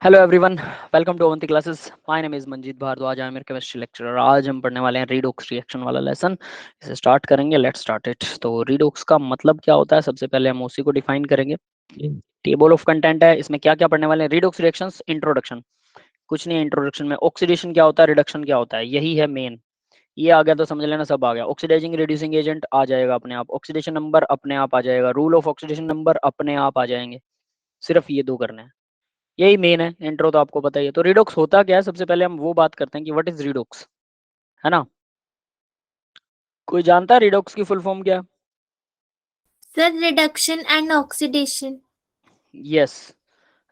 Hello everyone, welcome to Avanti classes. My name is Manjeet Bhardwaj, I am your chemistry lecturer. आज हम पढ़ने वाले हैं रिडोक्स रिएक्शन वाला लेसन। इसे स्टार्ट करेंगे, लेट्स स्टार्ट इट। तो रिडोक्स का मतलब क्या होता है, सबसे पहले हम उसी को डिफाइन करेंगे। टेबल ऑफ कंटेंट है, इसमें क्या क्या पढ़ने वाले हैं। रिडोक्स रिएक्शंस इंट्रोडक्शन, कुछ नहीं है इंट्रोडक्शन में। ऑक्सीडेशन क्या होता है, रिडक्शन क्या होता है, यही है मेन। ये आ गया तो समझ लेना सब आ गया। ऑक्सीडाइजिंग रिड्यूसिंग एजेंट आ जाएगा अपने आप, ऑक्सीडेशन नंबर अपने आप आ जाएगा, रूल ऑफ ऑक्सीडेशन नंबर अपने आप आ जाएंगे। सिर्फ ये दो करने हैं, यही मेन है। इंट्रो तो आपको पता ही है। तो रिडोक्स होता क्या है, सबसे पहले हम वो बात करते हैं कि व्हाट इज रिडोक्स, है ना। कोई जानता है रिडोक्स की फुल फॉर्म क्या है? Sir reduction and oxidation. Yes,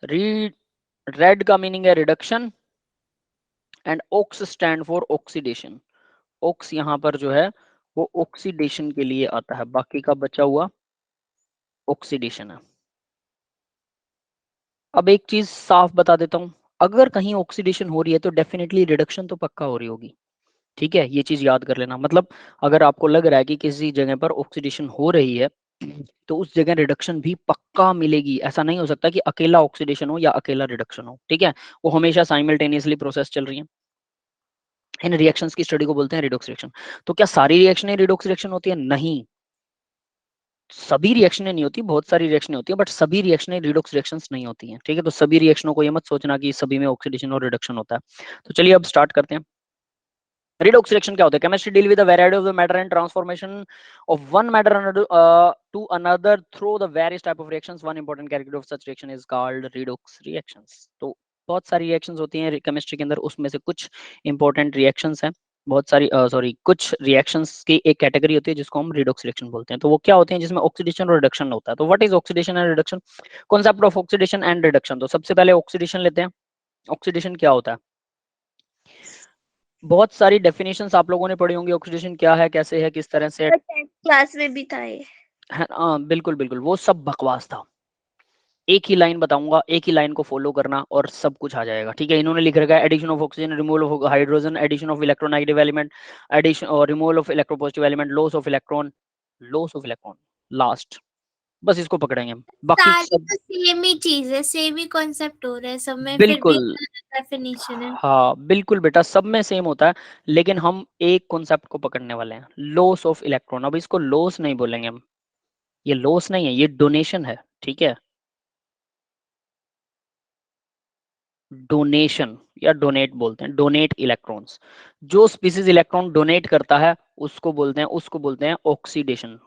re red का मीनिंग है reduction and ox stand for oxidation. Ox यहाँ पर जो है वो ऑक्सीडेशन के लिए आता है, बाकी का बचा हुआ ऑक्सीडेशन है। अब एक चीज साफ बता देता हूँ, अगर कहीं ऑक्सीडेशन हो रही है तो डेफिनेटली रिडक्शन तो पक्का हो रही होगी। ठीक है, ये चीज याद कर लेना। मतलब अगर आपको लग रहा है कि किसी जगह पर ऑक्सीडेशन हो रही है तो उस जगह रिडक्शन भी पक्का मिलेगी। ऐसा नहीं हो सकता कि अकेला ऑक्सीडेशन हो या अकेला रिडक्शन हो। ठीक है, वो हमेशा साइमल्टेनियसली प्रोसेस चल रही है। इन रिएक्शंस की स्टडी को बोलते हैं रिडॉक्स रिएक्शन। तो क्या सारी रिएक्शनें रिडॉक्स रिएक्शन होती है? नहीं, सभी रिएक्शनें नहीं होती, बहुत सारी रिएक्शनें होती है, बट सभी रिएक्शनें रिडॉक्स रिएक्शंस नहीं होती हैं। ठीक है, तो सभी रिएक्शनों को ये मत सोचना कि सभी में ऑक्सीडेशन और रिडक्शन होता है। तो चलिए अब स्टार्ट करते हैं। रिडॉक्स रिएक्शन क्या होता है? Chemistry deal with the variety of the matter and transformation of one matter to another through the various type of reactions. One important character of such reaction is called redox reactions. तो बहुत सारी reactions होती हैं chemistry के अंदर, उसमें से कुछ इंपॉर्टेंट रिएक्शंस हैं। बहुत सारी सॉरी कुछ रिएक्शंस की एक कैटेगरी होती है जिसको हम रिडॉक्स रिएक्शन बोलते हैं। तो वो क्या होते हैं? जिसमें ऑक्सीडेशन और रिडक्शन होता है। तो what is oxidation and reduction? Concept of oxidation and reduction. तो सबसे पहले ऑक्सीडेशन लेते हैं। ऑक्सीडेशन क्या होता है? बहुत सारी डेफिनेशंस आप लोगों ने पढ़ी होंगी, ऑक्सीडेशन क्या है, कैसे है, किस तरह से है। क्लास में भी था ये। हाँ बिल्कुल बिल्कुल, वो सब बकवास था। एक ही लाइन बताऊंगा, एक ही लाइन को फॉलो करना और सब कुछ आ जाएगा। ठीक है, इन्होंने लिख रखा है addition of oxygen, removal of hydrogen, addition of electronegative element, addition और removal of electropositive element, loss of electron, loss of electron last. बस इसको पकड़ेंगे हम, बाकी सारी सब तो सेम ही चीज है, सेम ही कॉन्सेप्ट हो रहा है सब में, फिर भी बिल्कुल। डेफिनेशन है। हाँ बिल्कुल बेटा, सब में सेम होता है, लेकिन हम एक कॉन्सेप्ट को पकड़ने वाले हैं, लॉस ऑफ इलेक्ट्रॉन। अब इसको लॉस नहीं बोलेंगे हम, ये लॉस नहीं है, ये डोनेशन है। ठीक है, डोनेशन या डोनेट बोलते हैं, डोनेट इलेक्ट्रॉन्स। जो स्पीसीज इलेक्ट्रॉन डोनेट करता है उसको बोलते हैं ऑक्सीडेशन।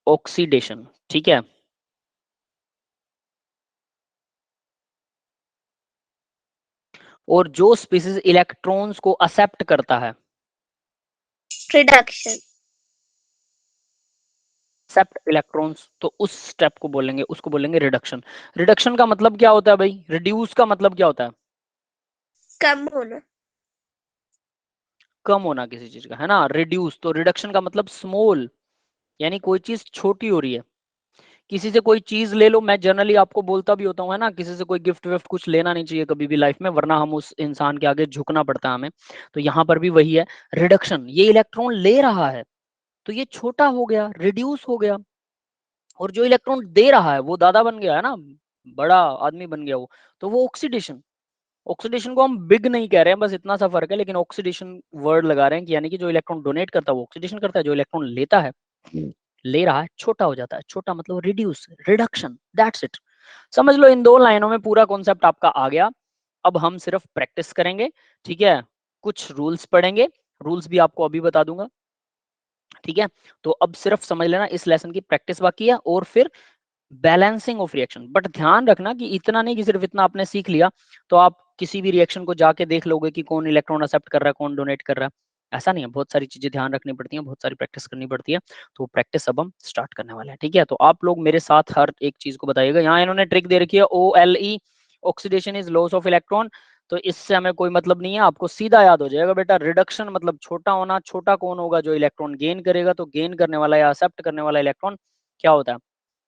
ऑक्सीडेशन, ठीक है। और जो स्पीसीज इलेक्ट्रॉन्स को एक्सेप्ट करता है, रिडक्शन। एक्सेप्ट इलेक्ट्रॉन्स, तो उस स्टेप को बोलेंगे, उसको बोलेंगे रिडक्शन। रिडक्शन का मतलब क्या होता है भाई? रिड्यूस का मतलब क्या होता है? कम होना। कम होना किसी चीज का, है ना। रिड्यूस, तो रिडक्शन का मतलब स्मॉल, यानी कोई चीज छोटी हो रही है। किसी से कोई चीज ले लो, मैं जनरली आपको बोलता भी होता हूँ, है ना, किसी से कोई गिफ्ट विफ्ट कुछ लेना नहीं चाहिए कभी भी लाइफ में, वरना हम उस इंसान के आगे झुकना पड़ता है हमें। तो यहाँ पर भी वही है, रिडक्शन। ये इलेक्ट्रॉन ले रहा है तो ये छोटा हो गया, रिड्यूस हो गया। और जो इलेक्ट्रॉन दे रहा है वो दादा बन गया, है ना, बड़ा आदमी बन गया वो, तो वो ऑक्सीडेशन। ऑक्सीडेशन को हम बिग नहीं कह रहे हैं, बस इतना सा फर्क है, लेकिन ऑक्सीडेशन वर्ड लगा रहे हैं कि यानी कि जो इलेक्ट्रॉन डोनेट करता है वो ऑक्सीडेशन करता है, जो इलेक्ट्रॉन लेता है, ले रहा है, छोटा हो जाता है। छोटा मतलब रिड्यूस, रिडक्शन, दैट्स इट। समझ लो, इन दो लाइनों में पूरा कॉन्सेप्ट आपका आ गया। अब हम सिर्फ प्रैक्टिस करेंगे। ठीक है, कुछ रूल्स पढ़ेंगे, रूल्स भी आपको अभी बता दूंगा। ठीक है, तो अब सिर्फ समझ लेना इस लेसन की प्रैक्टिस बाकी है, और फिर बैलेंसिंग ऑफ रिएक्शन। बट ध्यान रखना कि इतना नहीं कि सिर्फ इतना आपने सीख लिया तो आप किसी भी रिएक्शन को जाके देख लोगे कि कौन इलेक्ट्रॉन एक्सेप्ट कर रहा है, कौन डोनेट कर रहा है। ऐसा नहीं है, बहुत सारी चीजें ध्यान रखनी पड़ती हैं, बहुत सारी प्रैक्टिस करनी पड़ती है। तो प्रैक्टिस अब हम स्टार्ट करने वाले हैं। ठीक है, तो आप लोग मेरे साथ हर एक चीज को बताइएगा। यहाँ इन्होंने ट्रिक दे रखी है, OLE, oxidation is loss of electron. तो इससे हमें कोई मतलब नहीं है, आपको सीधा याद हो जाएगा बेटा, रिडक्शन मतलब छोटा होना। छोटा कौन होगा? जो इलेक्ट्रॉन गेन करेगा। तो गेन करने वाला या एक्सेप्ट करने वाला इलेक्ट्रॉन क्या होता है?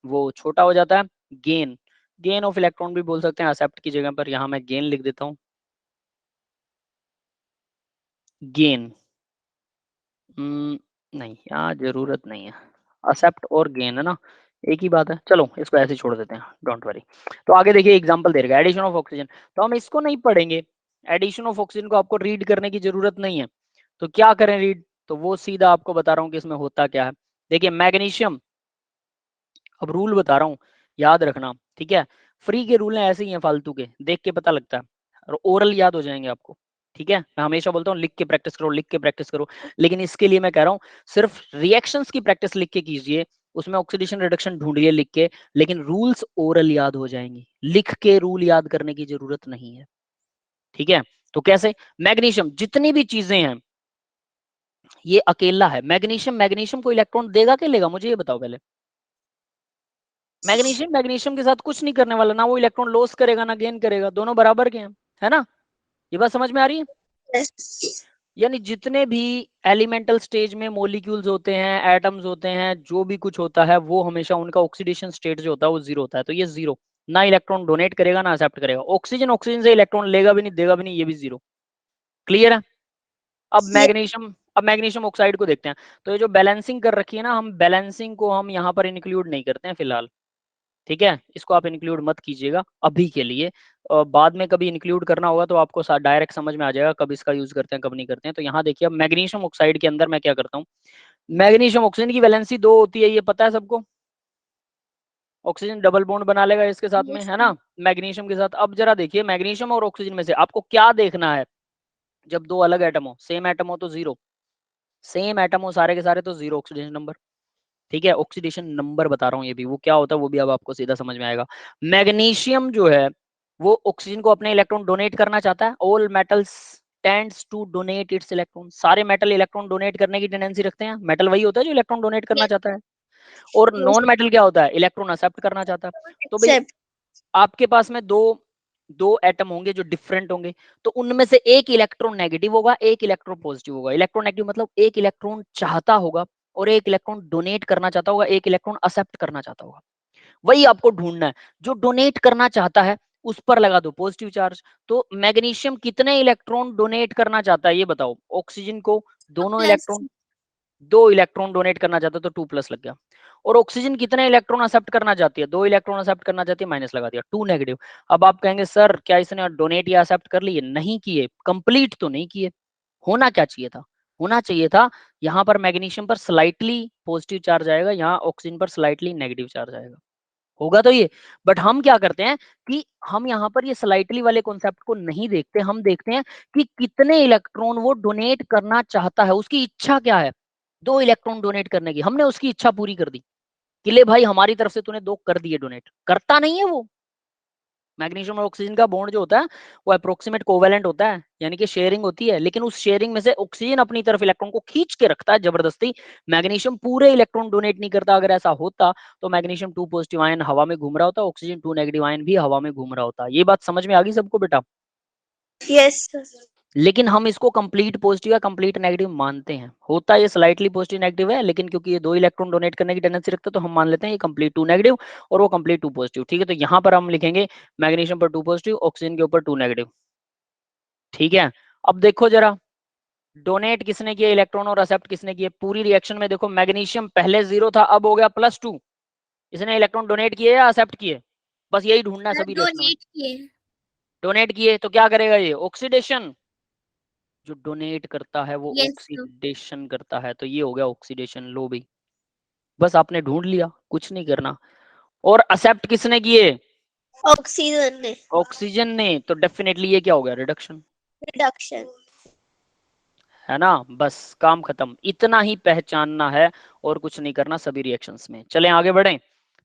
वो छोटा हो जाता है। गेन, गेन ऑफ इलेक्ट्रॉन भी बोल सकते हैं एक्सेप्ट की जगह पर, यहाँ मैं गेन लिख देता हूँ। गेन, नहीं यहाँ जरूरत नहीं है, एक्सेप्ट और गेन, है ना। एक ही बात है, चलो इसको ऐसे ही छोड़ देते हैं, डोंट वरी। तो आगे देखिए एग्जांपल दे रखा है एडिशन ऑफ ऑक्सीजन, तो हम इसको नहीं पढ़ेंगे, एडिशन ऑफ ऑक्सीजन को आपको रीड करने की जरूरत नहीं है, तो क्या करें रीड, तो वो सीधा आपको बता रहा हूँ कि इसमें होता क्या है। देखिए मैग्नीशियम, अब रूल बता रहा हूँ, याद रखना, ठीक है। फ्री के रूल हैं ऐसे ही हैं फालतू के, देख के पता लगता है, और ओरल याद हो जाएंगे आपको, ठीक है। मैं हमेशा बोलता हूँ लिख के प्रैक्टिस करो, लिख के प्रैक्टिस करो, लेकिन इसके लिए मैं कह रहा हूँ सिर्फ रिएक्शंस की प्रैक्टिस लिख के कीजिए, उसमें ऑक्सीडेशन रिडक्शन ढूंढिए लिख के, लेकिन रूल्स ओरल याद हो जाएंगे, लिख के रूल याद करने की जरूरत नहीं है, ठीक है। तो कैसे, मैग्नीशियम जितनी भी चीजें हैं ये अकेला है, मैग्नीशियम मैग्नीशियम को इलेक्ट्रॉन देगा कि लेगा, मुझे ये बताओ पहले। मैग्नीशियम मैग्नीशियम के साथ कुछ नहीं करने वाला, ना वो इलेक्ट्रॉन लॉस करेगा ना गेन करेगा, दोनों बराबर के हैं, है ना, ये बात समझ में आ रही है। Yes. यानी जितने भी एलिमेंटल स्टेज में मॉलिक्यूल्स होते हैं, एटम्स होते हैं, जो भी कुछ होता है वो हमेशा उनका ऑक्सीडेशन स्टेट जो होता है वो जीरो होता है, तो ये जीरो, ना इलेक्ट्रॉन डोनेट करेगा ना एक्सेप्ट करेगा, ऑक्सीजन ऑक्सीजन से इलेक्ट्रॉन लेगा भी नहीं देगा भी नहीं, ये भी जीरो, क्लियर है। Yes. अब मैग्नीशियम ऑक्साइड को देखते हैं, तो ये जो बैलेंसिंग कर रखी है ना, हम बैलेंसिंग को हम यहाँ पर इंक्लूड नहीं करते हैं फिलहाल, ठीक है, इसको आप इंक्लूड मत कीजिएगा अभी के लिए, बाद में कभी इंक्लूड करना होगा तो आपको डायरेक्ट समझ में आ जाएगा कब इसका यूज करते हैं कब नहीं करते हैं। तो यहाँ देखिए अब मैग्नीशियम ऑक्साइड के अंदर मैं क्या करता हूँ, मैग्नीशियम ऑक्सीजन की वैलेंसी 2 होती है, ये पता है सबको, ऑक्सीजन डबल बॉन्ड बना लेगा इसके साथ में, Yes. है ना, मैग्नीशियम के साथ। अब जरा देखिए मैग्नीशियम और ऑक्सीजन में से आपको क्या देखना है, जब दो अलग एटम हो, सेम एटम हो तो जीरो, सेम एटम हो सारे के सारे तो जीरो ऑक्सीडेशन नंबर, ठीक है। ऑक्सीडेशन नंबर बता रहा हूँ ये भी, वो क्या होता है वो भी अब आपको सीधा समझ में आएगा। मैग्नीशियम जो है वो ऑक्सीजन को अपने इलेक्ट्रॉन डोनेट करना चाहता है, all metals tends to donate its electron, सारे मेटल इलेक्ट्रॉन डोनेट करने की टेंडेंसी रखते हैं, मेटल वही होता है जो इलेक्ट्रॉन डोनेट करना Yes. चाहता है। और Yes. नॉन मेटल क्या होता है, इलेक्ट्रॉन एक्सेप्ट करना चाहता है। तो भाई Except. आपके पास में दो दो एटम होंगे जो डिफरेंट होंगे, तो उनमें से एक इलेक्ट्रॉन नेगेटिव होगा एक इलेक्ट्रॉन पॉजिटिव होगा, इलेक्ट्रॉन नेगेटिव मतलब एक इलेक्ट्रॉन चाहता होगा और एक इलेक्ट्रॉन डोनेट करना चाहता होगा, एक इलेक्ट्रॉन एक्सेप्ट करना चाहता होगा, वही आपको ढूंढना है। जो डोनेट करना चाहता है उस पर लगा दो पॉजिटिव चार्ज। तो मैग्नीशियम कितने इलेक्ट्रॉन डोनेट करना चाहता है ये बताओ, ऑक्सीजन को दोनों Plus. इलेक्ट्रॉन, दो इलेक्ट्रॉन डोनेट करना चाहता है तो 2 प्लस लग गया, और ऑक्सीजन कितने इलेक्ट्रॉन एक्सेप्ट करना चाहती है, दो इलेक्ट्रॉन एक्सेप्ट करना चाहती है, माइनस लगा दिया, 2 नेगेटिव। अब आप कहेंगे सर क्या इसने डोनेट या एक्सेप्ट कर लिए, नहीं किए, कंप्लीट तो नहीं किए। होना क्या चाहिए था, होना चाहिए था यहाँ पर मैग्नीशियम पर स्लाइटली पॉजिटिव चार्ज आएगा, यहाँ ऑक्सीजन पर स्लाइटली नेगेटिव चार्ज आएगा, होगा तो ये। बट हम क्या करते हैं कि हम यहाँ पर ये स्लाइटली वाले कॉन्सेप्ट को नहीं देखते, हम देखते हैं कि कितने इलेक्ट्रॉन वो डोनेट करना चाहता है, उसकी इच्छा क्या है, 2 इलेक्ट्रॉन डोनेट करने की, हमने उसकी इच्छा पूरी कर दी कि ले भाई हमारी तरफ से तूने 2 कर दिए डोनेट, करता नहीं है वो। मैग्नीशियम और ऑक्सीजन का बॉन्ड जो होता है वो अप्रोक्सीमेट कोवेलेंट होता है, यानी कि शेयरिंग होती है, लेकिन उस शेयरिंग में से ऑक्सीजन अपनी तरफ इलेक्ट्रॉन को खींच के रखता है जबरदस्ती, मैग्नीशियम पूरे इलेक्ट्रॉन डोनेट नहीं करता। अगर ऐसा होता तो मैग्नीशियम 2 पॉजिटिव आयन हवा में घूम रहा होता, ऑक्सीजन 2 नेगेटिव आयन भी हवा में घूम रहा होता। ये बात समझ में आ गई सबको बेटा। Yes. लेकिन हम इसको कंप्लीट पॉजिटिव या कंप्लीट नेगेटिव मानते हैं, होता है ये स्लाइटली पॉजिटिव नेगेटिव है, लेकिन क्योंकि ये 2 इलेक्ट्रॉन डोनेट करने की टेंडेंसी रखता है तो हम मान लेते हैं ये कंप्लीट 2 नेगेटिव और वो कंप्लीट 2 पॉजिटिव, ठीक है। तो यहाँ पर हम लिखेंगे मैग्नीशियम पर 2 पॉजिटिव, ऑक्सीजन के ऊपर 2 नेगेटिव, ठीक है। अब देखो जरा डोनेट किसने किया इलेक्ट्रॉन और एक्सेप्ट किसने किए, पूरी रिएक्शन में देखो मैग्नीशियम पहले 0 था अब हो गया +2, इसने इलेक्ट्रॉन डोनेट किए या एक्सेप्ट किए, बस यही ढूंढना है सभी रिएक्शन में। डोनेट किए। डोनेट किए तो क्या करेगा ये, ऑक्सीडेशन, जो डोनेट करता है वो यस। ऑक्सीडेशन करता है, तो ये हो गया ऑक्सीडेशन, लो भाई बस आपने ढूंढ लिया, कुछ नहीं करना। और एक्सेप्ट किसने किए, ऑक्सीजन ने। ऑक्सीजन ने, तो डेफिनेटली ये क्या हो गया, रिडक्शन, रिडक्शन। है ना, बस काम खत्म, इतना ही पहचानना है और कुछ नहीं करना सभी रिएक्शंस में। चलें आगे बढ़ें,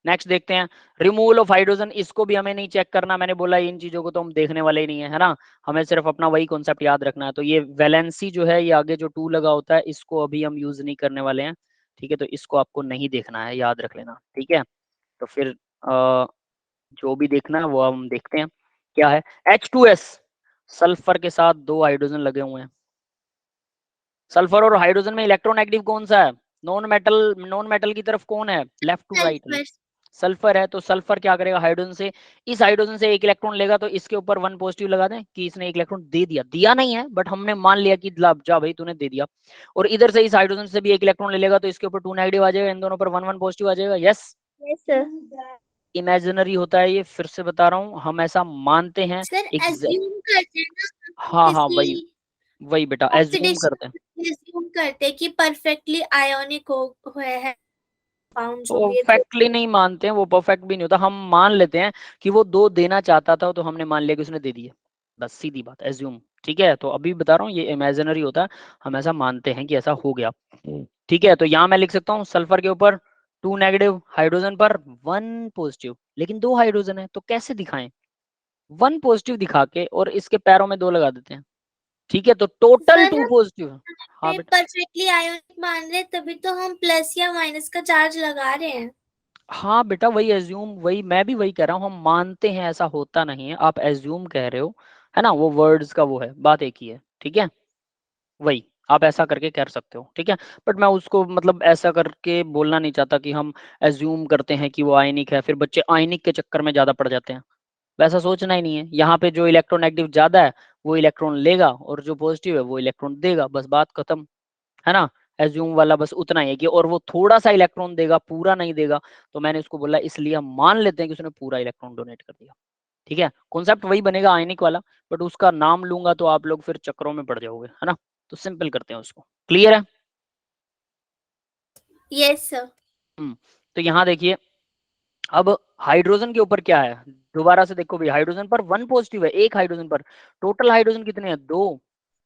नेक्स्ट देखते हैं रिमूवल ऑफ हाइड्रोजन, इसको भी हमें नहीं चेक करना, मैंने बोला इन चीजों को तो हम देखने वाले ही नहीं है, है ना, हमें सिर्फ अपना वही कॉन्सेप्ट याद रखना है। तो ये वैलेंसी जो है ये आगे जो 2 लगा होता है इसको अभी हम यूज नहीं करने वाले हैं, ठीक है, तो इसको आपको नहीं देखना है, याद रख लेना, ठीक है। तो फिर जो भी देखना है वो हम देखते हैं क्या है, H2S, सल्फर के साथ 2 हाइड्रोजन लगे हुए हैं, सल्फर और हाइड्रोजन में इलेक्ट्रोनेगेटिव कौन सा है, नॉन मेटल की तरफ कौन है, left to right, sulphur. Sulphur है। तो सल्फर क्या करेगा, हाइड्रोजन से, इस हाइड्रोजन से एक इलेक्ट्रॉन लेगा तो इसके ऊपर 1 पॉजिटिव लगा दें कि इसने एक इलेक्ट्रॉन दे दिया, दिया नहीं है बट हमने मान लिया कि जा भाई तूने दे दिया। और इधर से इस हाइड्रोजन से भी एक इलेक्ट्रॉन ले लेगा तो इसके ऊपर 2 नेगेटिव आ जाएगा, इन दोनों पर 1 1 पॉजिटिव आ जाएगा, यस। Yes sir. इमेजिनरी होता है ये, फिर से बता रहा हूँ, हम ऐसा मानते हैं। सर एज्यूम करते हैं ना हाँ हाँ वही वही बेटा, एज्यूम करते हैं। एज्यूम करते हैं कि परफेक्टली आयोनिक हुए हैं कंपाउंड्स होंगे तो परफेक्टली नहीं मानते हैं, वो परफेक्ट भी नहीं होता, हम मान लेते हैं कि वो 2 देना चाहता था तो हमने मान लिया कि उसने दे दिए, बस सीधी बात, एज्यूम। ठीक है, तो अभी बता रहा हूँ ये इमेजिनरी होता है, हम ऐसा मानते हैं कि ऐसा हो गया। ठीक है, तो यहाँ मैं लिख सकता हूँ सल्फर के ऊपर 2 नेगेटिव, हाइड्रोजन पर 1 पॉजिटिव, लेकिन 2 हाइड्रोजन है तो कैसे दिखाएं? 1 पॉजिटिव दिखा के और इसके पैरों में 2 लगा देते हैं। ठीक है, तो टोटल 2 पॉजिटिव। हाँ बेटा, परफेक्टली आयोनिक मान रहे तभी तो हम प्लस या माइनस का चार्ज लगा रहे हैं। हाँ बेटा वही एज्यूम, वही मैं भी वही कह रहा हूँ, हम मानते हैं, ऐसा होता नहीं है, आप एज्यूम कह रहे हो, है ना, वो वर्ड्स का वो है, बात एक ही है। ठीक है, वही आप ऐसा करके कर सकते हो। ठीक है, बट मैं उसको मतलब ऐसा करके बोलना नहीं चाहता कि हम एज्यूम करते हैं कि वो आयनिक है, फिर बच्चे आयनिक के चक्कर में ज्यादा पड़ जाते हैं, वैसा सोचना ही नहीं है। यहाँ पे जो इलेक्ट्रोनेगेटिव ज्यादा है वो इलेक्ट्रॉन लेगा, और जो पॉजिटिव है वो इलेक्ट्रॉन देगा, बस बात खत्म, है ना। एज्यूम वाला बस उतना ही है कि और वो थोड़ा सा इलेक्ट्रॉन देगा, पूरा नहीं देगा, तो मैंने उसको बोला इसलिए हम मान लेते हैं कि उसने पूरा इलेक्ट्रॉन डोनेट कर दिया। ठीक है, कॉन्सेप्ट वही बनेगा आयनिक वाला, बट उसका नाम लूंगा तो आप लोग फिर चक्रों में पड़ जाओगे, है ना, तो सिंपल करते हैं उसको। क्लियर है? Yes sir. तो यहाँ देखिए, अब हाइड्रोजन के ऊपर क्या है, दोबारा से देखो भाई, हाइड्रोजन पर 1 पॉजिटिव है, एक हाइड्रोजन पर, टोटल हाइड्रोजन कितने हैं? 2,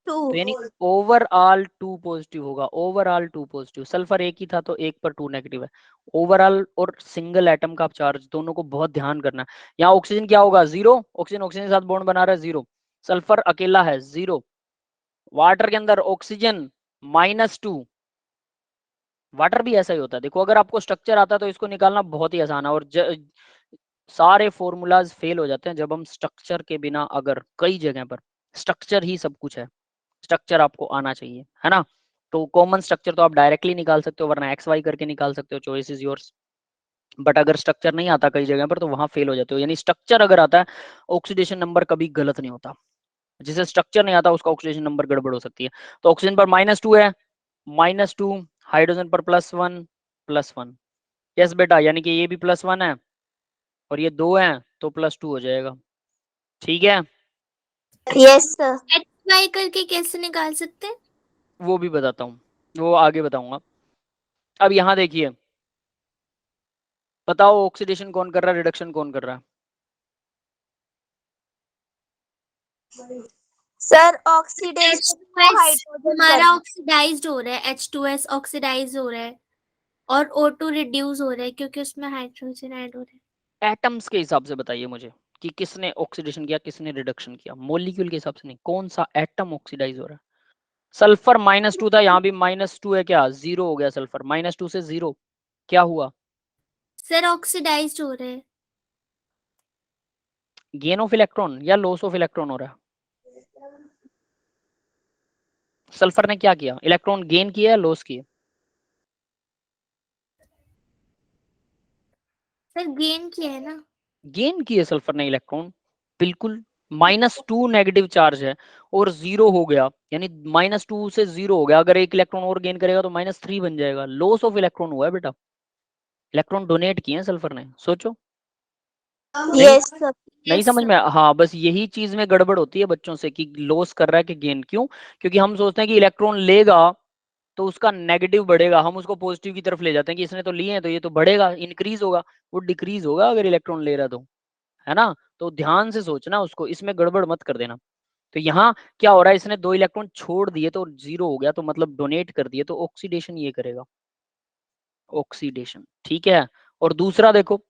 तो यानी ओवरऑल 2 पॉजिटिव होगा, ओवरऑल 2 पॉजिटिव। सल्फर एक ही था तो एक पर 2 नेगेटिव है। ओवरऑल और सिंगल एटम का चार्ज दोनों को बहुत ध्यान करना है। यहाँ ऑक्सीजन क्या होगा? 0, ऑक्सीजन ऑक्सीजन के साथ बॉन्ड बना रहा है 0, सल्फर अकेला है 0, वाटर के अंदर ऑक्सीजन -2, वाटर भी ऐसा ही होता है। देखो अगर आपको स्ट्रक्चर आता है तो इसको निकालना बहुत ही आसान है, और सारे फॉर्मूलाज फेल हो जाते हैं जब हम स्ट्रक्चर के बिना, अगर कई जगह पर स्ट्रक्चर ही सब कुछ है, स्ट्रक्चर आपको आना चाहिए, है ना। तो कॉमन स्ट्रक्चर तो आप डायरेक्टली निकाल सकते हो, वरना एक्स वाई करके निकाल सकते हो, चॉइस इज योर्स। बट अगर स्ट्रक्चर नहीं आता कई जगह पर तो वहां फेल हो जाते हो, यानी स्ट्रक्चर अगर आता है, ऑक्सीडेशन नंबर कभी गलत नहीं होता। जिसे स्ट्रक्चर नहीं आता उसका ऑक्सीडेशन नंबर गड़बड़ हो सकती है। तो ऑक्सीजन पर -2 है, -2, हाइड्रोजन पर +1, +1। यस बेटा, यानी कि ये भी +1 है और ये 2 है तो +2 हो जाएगा। ठीक है, यस सर। XY करके कैसे निकाल सकते हैं? वो भी बताता हूँ, वो आगे बताऊंगा। अब यहाँ देखिए, बताओ ऑक्सीडेशन कौन कर रहा है, रिडक्शन कौन कर रहा है? सर ऑक्सीडेशन को H2S हाइड्रोजन हमारा कर। ऑक्सीडाइज्ड हो रहा है, H2S ऑक्सीडाइज हो रहा है और O2 रिड्यूस हो रहा है क्योंकि उसमें हाइड्रोजन ऐड हो रहा है। एटम्स के हिसाब से बताइए मुझे कि किसने ऑक्सीडेशन किया, किसने रिडक्शन किया, मॉलिक्यूल के हिसाब से नहीं, कौन सा एटम ऑक्सीडाइज हो रहा है। सल्फर -2 था, यहाँ भी -2 है, क्या 0 हो गया? सल्फर -2 से 0 क्या हुआ? सर ऑक्सीडाइज्ड हो रहा है। गेन ऑफ इलेक्ट्रॉन या लॉस ऑफ इलेक्ट्रॉन हो रहा है? सल्फर ने क्या किया, इलेक्ट्रॉन गेन किया या लॉस किया? सर गेन किया है ना। गेन किए सल्फर ने इलेक्ट्रॉन, बिल्कुल। -2 नेगेटिव चार्ज है और 0 हो गया, यानी -2 से 0 हो गया, अगर एक इलेक्ट्रॉन और गेन करेगा तो -3 बन जाएगा, लॉस ऑफ इलेक्ट्रॉन हुआ है बेटा, इलेक्ट्रॉन डोनेट किए हैं सल्फर ने, सोचो। नहीं, यस सर। नहीं यस समझ में? हाँ, बस यही चीज में गड़बड़ होती है बच्चों से कि लॉस कर रहा है कि गेन, क्यों? क्योंकि हम सोचते हैं कि इलेक्ट्रॉन लेगा तो उसका नेगेटिव बढ़ेगा, हम उसको पॉजिटिव की तरफ ले जाते हैं कि इसने तो लिए हैं तो ये तो बढ़ेगा, इंक्रीज होगा, वो डिक्रीज होगा अगर इलेक्ट्रॉन ले रहा तो, है ना। तो ध्यान से सोचना उसको, इसमें गड़बड़ मत कर देना। तो यहाँ क्या हो रहा है, इसने 2 इलेक्ट्रॉन छोड़ दिए तो 0 हो गया, तो मतलब डोनेट कर दिए, तो ऑक्सीडेशन ये करेगा, ऑक्सीडेशन। ठीक है, और दूसरा देखो,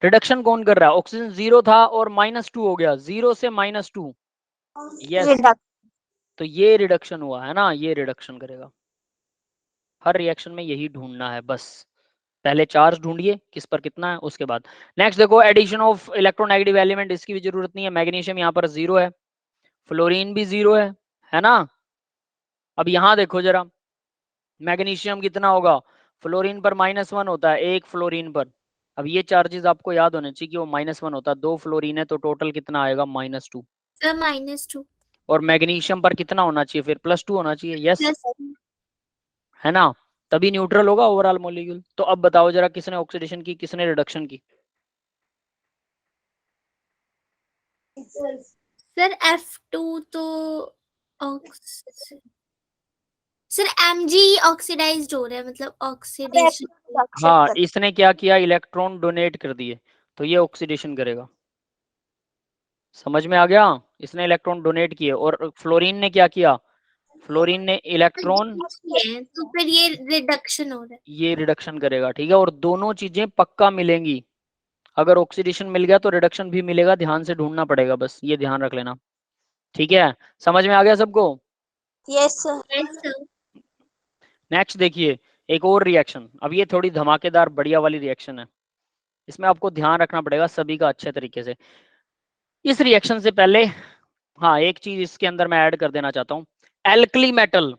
रिडक्शन कौन कर रहा है? ऑक्सीजन 0 था और -2 हो गया, 0 से -2, यस, तो ये रिडक्शन हुआ, है ना, ये रिडक्शन करेगा। हर रिएक्शन में यही ढूंढना है बस, पहले चार्ज ढूंढिए किस पर कितना है, उसके बाद नेक्स्ट देखो, एडिशन ऑफ इलेक्ट्रोनेगेटिव एलिमेंट, इसकी भी जरूरत नहीं है। मैग्नीशियम यहाँ पर 0 है, फ्लोरीन भी 0 है ना। अब यहाँ देखो जरा, मैग्नीशियम कितना होगा, फ्लोरीन पर -1 होता है, एक फ्लोरीन पर। अब ये चार्जेस आपको याद होने चाहिए कि वो -1 होता है, 2 फ्लोरीन है तो टोटल कितना आएगा, -2। सर -2 और मैग्नीशियम पर कितना होना चाहिए फिर, +2 होना चाहिए, यस, प्लस है ना। तभी न्यूट्रल होगा ओवरऑल मॉलिक्यूल। तो अब बताओ जरा, किसने ऑक्सीडेशन की, किसने रिडक्शन की? सर F2 तो ऑक्स सर Mg ऑक्सीडाइज्ड हो रहा है, मतलब ऑक्सीडेशन। हाँ, इसने क्या किया, इलेक्ट्रॉन डोनेट कर दिए, तो ये ऑक्सीडेशन करेगा। समझ में आ गया? इसने इलेक्ट्रॉन डोनेट किए। और फ्लोरीन ने क्या किया, फ्लोरीन ने इलेक्ट्रॉन, तो फिर ये रिडक्शन हो रहा है। ये रिडक्शन करेगा। ठीक है, और दोनों चीजें पक्का मिलेंगी। अगर ऑक्सीडेशन मिल गया तो रिडक्शन भी मिलेगा, ध्यान से ढूंढना पड़ेगा, बस ये ध्यान रख लेना। ठीक है, समझ में आ गया सबको? Yes sir. Yes, sir. Next देखिए, एक और रिएक्शन। अब ये थोड़ी धमाकेदार बढ़िया वाली रिएक्शन है, इसमें आपको ध्यान रखना पड़ेगा सभी का अच्छे तरीके से। इस रिएक्शन से पहले हाँ, एक चीज इसके अंदर मैं ऐड कर देना चाहता हूं। एल्कली मेटल,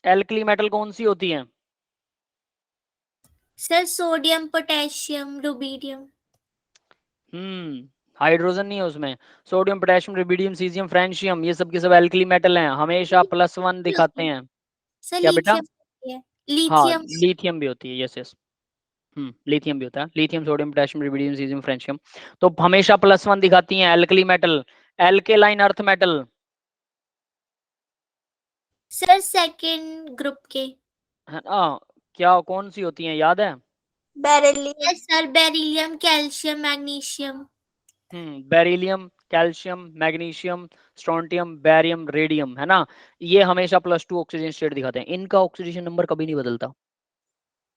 एल्कली मेटल कौन सी होती है? Sir sodium, potassium, rubidium. Hydrogen नहीं है उसमें। Sodium, potassium, rubidium, caesium, francium, ये सब के सब एल्कली मेटल हैं, हमेशा +1 दिखाते हैं। सर क्या बेटा? लिथियम है, हाँ, लिथियम। लिथियम भी होती है, यस यस। लिथियम भी होता है, lithium, sodium, potassium, rubidium, caesium, francium. तो हमेशा +1 दिखाती हैं alkali metal. Alkaline earth metal, sir second group के। है ना? क्या, कौन सी होती हैं, याद है? Beryllium. Yes sir, beryllium, calcium, magnesium. Beryllium, calcium, magnesium, strontium, barium, radium, है ना? ये हमेशा +2 ऑक्सीजन स्टेट दिखाते हैं। इनका ऑक्सीडेशन नंबर कभी नहीं बदलता,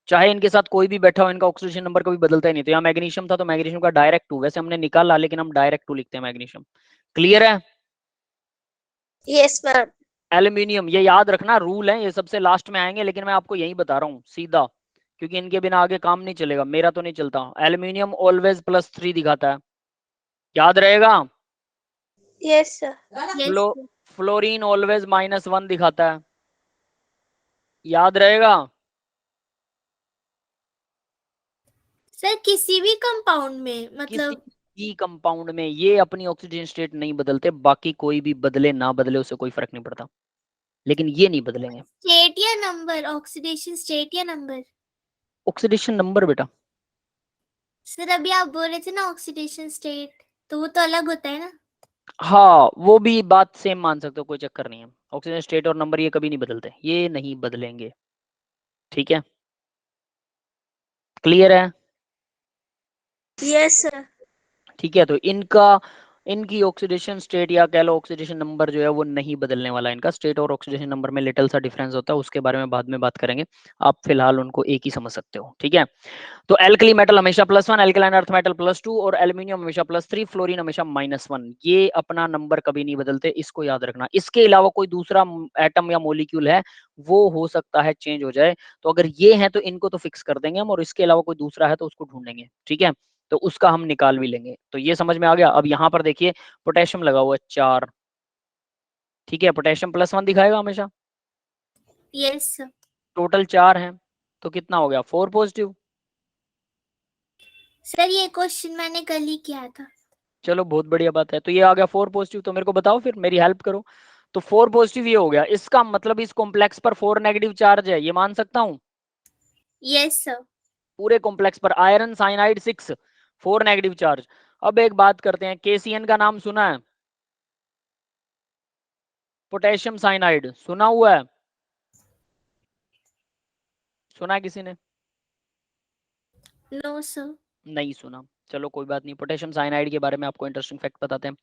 चाहे इनके साथ कोई भी बैठा हो, इनका ऑक्सीडेशन नंबर कभी बदलता ही नहीं। तो यहाँ मैग्नीशियम था तो मैग्नीशियम का डायरेक्ट 2, वैसे हमने निकाला लेकिन हम डायरेक्ट 2 लिखते हैं मैग्नीशियम। क्लियर है? Yes sir. एल्यूमिनियम, ये याद रखना, रूल है, ये सबसे लास्ट में आएंगे, लेकिन मैं आपको यही बता रहा हूँ सीधा, क्योंकि इनके बिना आगे काम नहीं चलेगा, मेरा तो नहीं चलता। एल्यूमिनियम ऑलवेज +3 दिखाता है, याद रहेगा? Yes sir. Flow fluorine always -1 दिखाता है, याद रहेगा? सर किसी भी कंपाउंड में, किसी मतलब भी कंपाउंड में ये अपनी ऑक्सीजन स्टेट नहीं बदलते, बाकी कोई भी बदले ना बदले उससे कोई फर्क नहीं पड़ता, लेकिन ये नहीं बदलेंगे। स्टेट या नंबर, ऑक्सीडेशन स्टेट या नंबर? ऑक्सीडेशन नंबर बेटा। सर अभी आप बोल रहे थे ना ऑक्सीडेशन स्टेट, तो वो तो अलग होता है ना। हाँ, वो भी बात सेम मान सकते हो, कोई चक्कर नहीं है। ऑक्सीजन स्टेट और नंबर ये कभी नहीं बदलते, ये नहीं बदलेंगे। ठीक है, क्लियर है? Yes sir. ठीक है, तो इनकी ऑक्सीडेशन स्टेट या कह लो ऑक्सीडेशन नंबर जो है वो नहीं बदलने वाला है। इनका स्टेट और ऑक्सीडेशन नंबर में लिटिल सा डिफरेंस होता है, उसके बारे में बाद में बात करेंगे, आप फिलहाल उनको एक ही समझ सकते हो। ठीक है, तो एल्कली मेटल हमेशा +1, एल्कलाइन अर्थ मेटल +2 और एल्यूमिनियम हमेशा +3, फ्लोरीन हमेशा -1। ये अपना नंबर कभी नहीं बदलते, इसको याद रखना। इसके अलावा कोई दूसरा एटम या मोलिक्यूल है, वो हो सकता है चेंज हो जाए, तो अगर ये है तो इनको तो फिक्स कर देंगे हम, और इसके अलावा कोई दूसरा है तो उसको ढूंढेंगे। ठीक है, तो उसका हम निकाल भी लेंगे। तो ये समझ में आ गया? अब यहाँ पर देखिए, पोटेशियम लगा हुआ है 4। ठीक है, पोटेशियम +1 दिखाएगा हमेशा, यस सर। टोटल 4 है, तो कितना हो गया, 4 पॉजिटिव। सर ये क्वेश्चन मैंने कल ही किया था। चलो बहुत बढ़िया बात है, तो ये आ गया 4 पॉजिटिव। तो मेरे को बताओ फिर, मेरी हेल्प करो। तो 4 पॉजिटिव ये हो गया, इसका मतलब इस कॉम्प्लेक्स पर 4 नेगेटिव चार्ज है, ये मान सकता हूं? Yes sir. पूरे कॉम्प्लेक्स पर आयरन साइनाइड 6, 4 नेगेटिव चार्ज। अब एक बात करते हैं, KCN का नाम सुना है? पोटेशियम साइनाइड सुना हुआ है? सुना है किसी ने? No sir. नहीं सुना, चलो कोई बात नहीं। पोटेशियम साइनाइड के बारे में आपको इंटरेस्टिंग फैक्ट बताते हैं।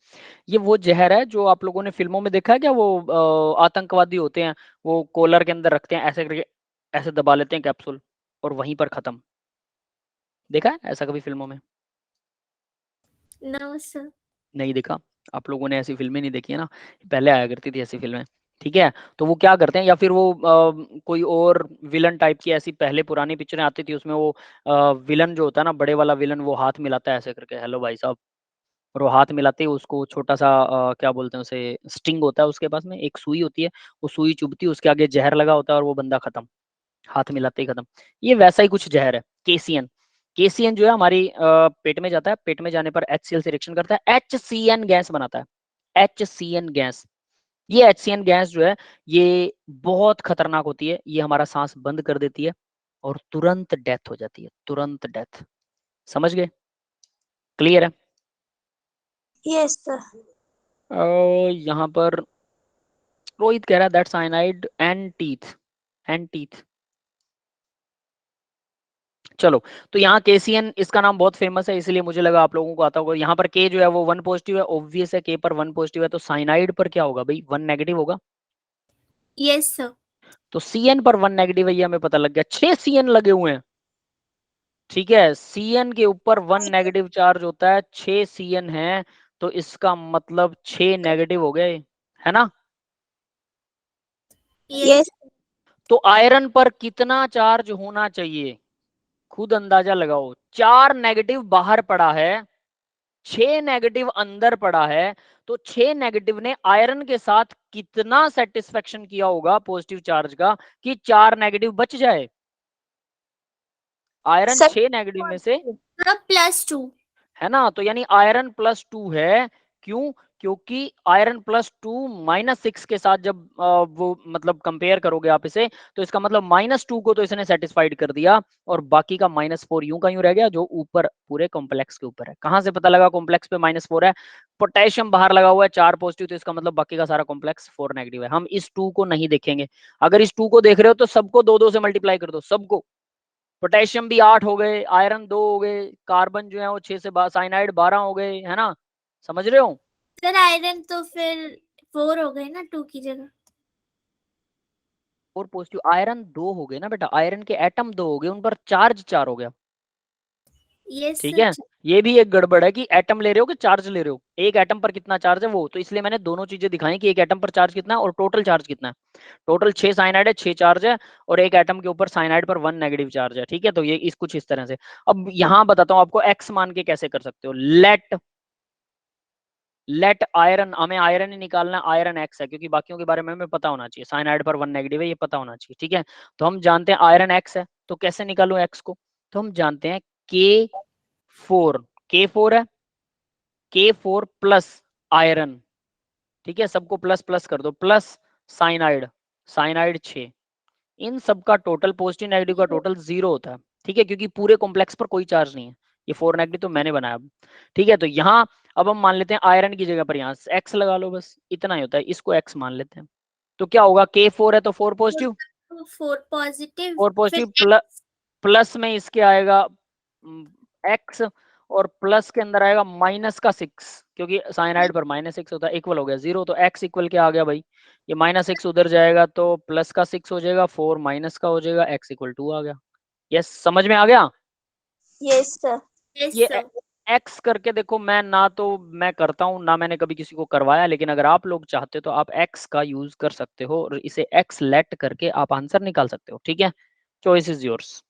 ये वो जहर है जो आप लोगों ने फिल्मों में देखा है क्या, वो आतंकवादी होते हैं, वो कॉलर के अंदर रखते हैं, ऐसे करके ऐसे दबा लेते हैं कैप्सूल, और वहीं पर खत्म। देखा है ऐसा कभी फिल्मों में? No sir. नहीं देखा? आप लोगों ने ऐसी फिल्में नहीं देखी है ना, पहले आया करती थी ऐसी फिल्में। ठीक है, तो वो क्या करते हैं, या फिर वो कोई और विलन टाइप की ऐसी पहले पुरानी पिक्चरें आती थी, उसमें वो विलन जो होता है ना, बड़े वाला विलन, वो हाथ मिलाता है ऐसे करके, हेलो भाई साहब, और वो हाथ मिलाते ही उसको छोटा सा क्या बोलते हैं उसे, स्टिंग होता है उसके पास में, एक सुई होती है, वो सुई चुभती है, उसके आगे जहर लगा होता है और वो बंदा खत्म, हाथ मिलाते ही खत्म। ये वैसा ही कुछ जहर है, केसीएन। केसीएन जो है हमारी पेट में जाता है, पेट में जाने पर HCl से रिएक्शन करता है, HCN गैस बनाता है, HCN गैस। ये HCN गैस जो है ये बहुत खतरनाक होती है, ये हमारा सांस बंद कर देती है और तुरंत डेथ हो जाती है, तुरंत डेथ। समझ गए? क्लियर है? Yes, sir. यहाँ पर रोहित कह रहा है दैट साइनाइड एंड टीथ। चलो, तो यहाँ KCN इसका नाम बहुत फेमस है, इसलिए मुझे लगा आप लोगों को आता होगा। यहाँ पर K जो है वो 1 पॉजिटिव है, ऑब्वियस है K पर 1 पॉजिटिव है, तो साइनाइड पर क्या होगा भाई? 1 नेगेटिव होगा। Yes sir. तो CN पर 1 नेगेटिव है, ये हमें पता लग गया। 6 CN लगे हुए हैं, ठीक है। CN के ऊपर 1 नेगेटिव चार्ज होता है, 6 CN है, तो इसका मतलब 6 नेगेटिव हो गए, है ना? Yes. तो आयरन पर कितना चार्ज होना चाहिए? खुद अंदाजा लगाओ। 4 नेगेटिव बाहर पड़ा है, 6 नेगेटिव अंदर पड़ा है, तो 6 नेगेटिव ने आयरन के साथ कितना सेटिस्फेक्शन किया होगा पॉजिटिव चार्ज का कि 4 नेगेटिव बच जाए? आयरन Sir, 6 नेगेटिव में से, +2 है ना? तो यानी आयरन +2 है। क्यों? क्योंकि आयरन +2 -6 के साथ जब वो मतलब कंपेयर करोगे आप इसे, तो इसका मतलब -2 को तो इसने सेटिस्फाइड कर दिया और बाकी का -4 यूं का यूं रह गया, जो ऊपर पूरे कॉम्प्लेक्स के ऊपर है। कहां से पता लगा कॉम्प्लेक्स पे -4 है? पोटेशियम बाहर लगा हुआ है 4 पॉजिटिव, तो इसका मतलब बाकी का सारा कॉम्प्लेक्स 4 नेगेटिव है। हम इस 2 को नहीं देखेंगे। अगर इस 2 को देख रहे हो तो सबको 2-2 से मल्टीप्लाई कर दो, सबको। पोटेशियम भी 8 हो गए, आयरन 2 हो गए, कार्बन जो है वो 6 से साइनाइड 12 हो गए, है ना? समझ रहे हो? सर आयरन तो फिर 4 हो गए ना 2 की जगह। और पॉजिटिव आयरन 2 हो गए ना बेटा, आयरन के एटम 2 हो गए, उन पर चार्ज 4 हो गया। यस ठीक सर। है, ये भी एक गड़बड़ है कि एटम ले रहे हो कि चार्ज ले रहे हो। एक एटम पर कितना चार्ज है वो, तो इसलिए मैंने दोनों चीजें दिखाई कि एक एटम पर चार्ज कितना है और टोटल चार्ज कितना है। टोटल 6 साइनाइड है, 6 चार्ज है, और एक एटम के ऊपर साइनाइड पर 1 नेगेटिव चार्ज है। ठीक है, तो ये इस कुछ इस तरह से। अब यहाँ बताता हूँ आपको एक्स मान के कैसे कर सकते हो। लेट आयरन, हमें आयरन ही निकालना है, आयरन एक्स है, क्योंकि बाकियों के बारे में हमें पता होना चाहिए। साइनाइड पर 1 नेगेटिव है, ये पता होना चाहिए। ठीक है, तो हम जानते हैं आयरन एक्स है, तो कैसे निकालूं एक्स को? तो हम जानते हैं K4 है, K4 प्लस आयरन। ठीक है, सबको प्लस प्लस कर दो, प्लस साइनाइड 6, इन सब का टोटल पॉजिटिव नेगेटिव का टोटल 0 होता है। ठीक है, क्योंकि पूरे कॉम्प्लेक्स पर कोई चार्ज नहीं है, ये 4 नेगेटिव तो मैंने बनाया। ठीक है, तो यहाँ अब हम मान लेते हैं आयरन की जगह पर यहाँ एक्स लगा लो, बस इतना ही होता है, इसको एक्स मान लेते हैं। तो क्या होगा? K4 है तो 4 पॉजिटिव, 4 पॉजिटिव 4 फिर पॉजिटिव प्लस में इसके आएगा एक्स, और प्लस के अंदर आएगा -6, क्योंकि साइनाइड पर -6 होता है, इक्वल हो गया 0, तो एक्स इक्वल क्या आ गया भाई? ये -6 उधर जाएगा तो +6 हो जाएगा, 4 माइनस का हो जाएगा, x इक्वल 2 आ गया। यस, समझ में आ गया? yes, sir. यस ये सर। एक्स करके देखो, मैं ना तो मैं करता हूँ ना मैंने कभी किसी को करवाया, लेकिन अगर आप लोग चाहते हो तो आप एक्स का यूज कर सकते हो और इसे एक्स लेट करके आप आंसर निकाल सकते हो। ठीक है, चॉइस इज योर्स,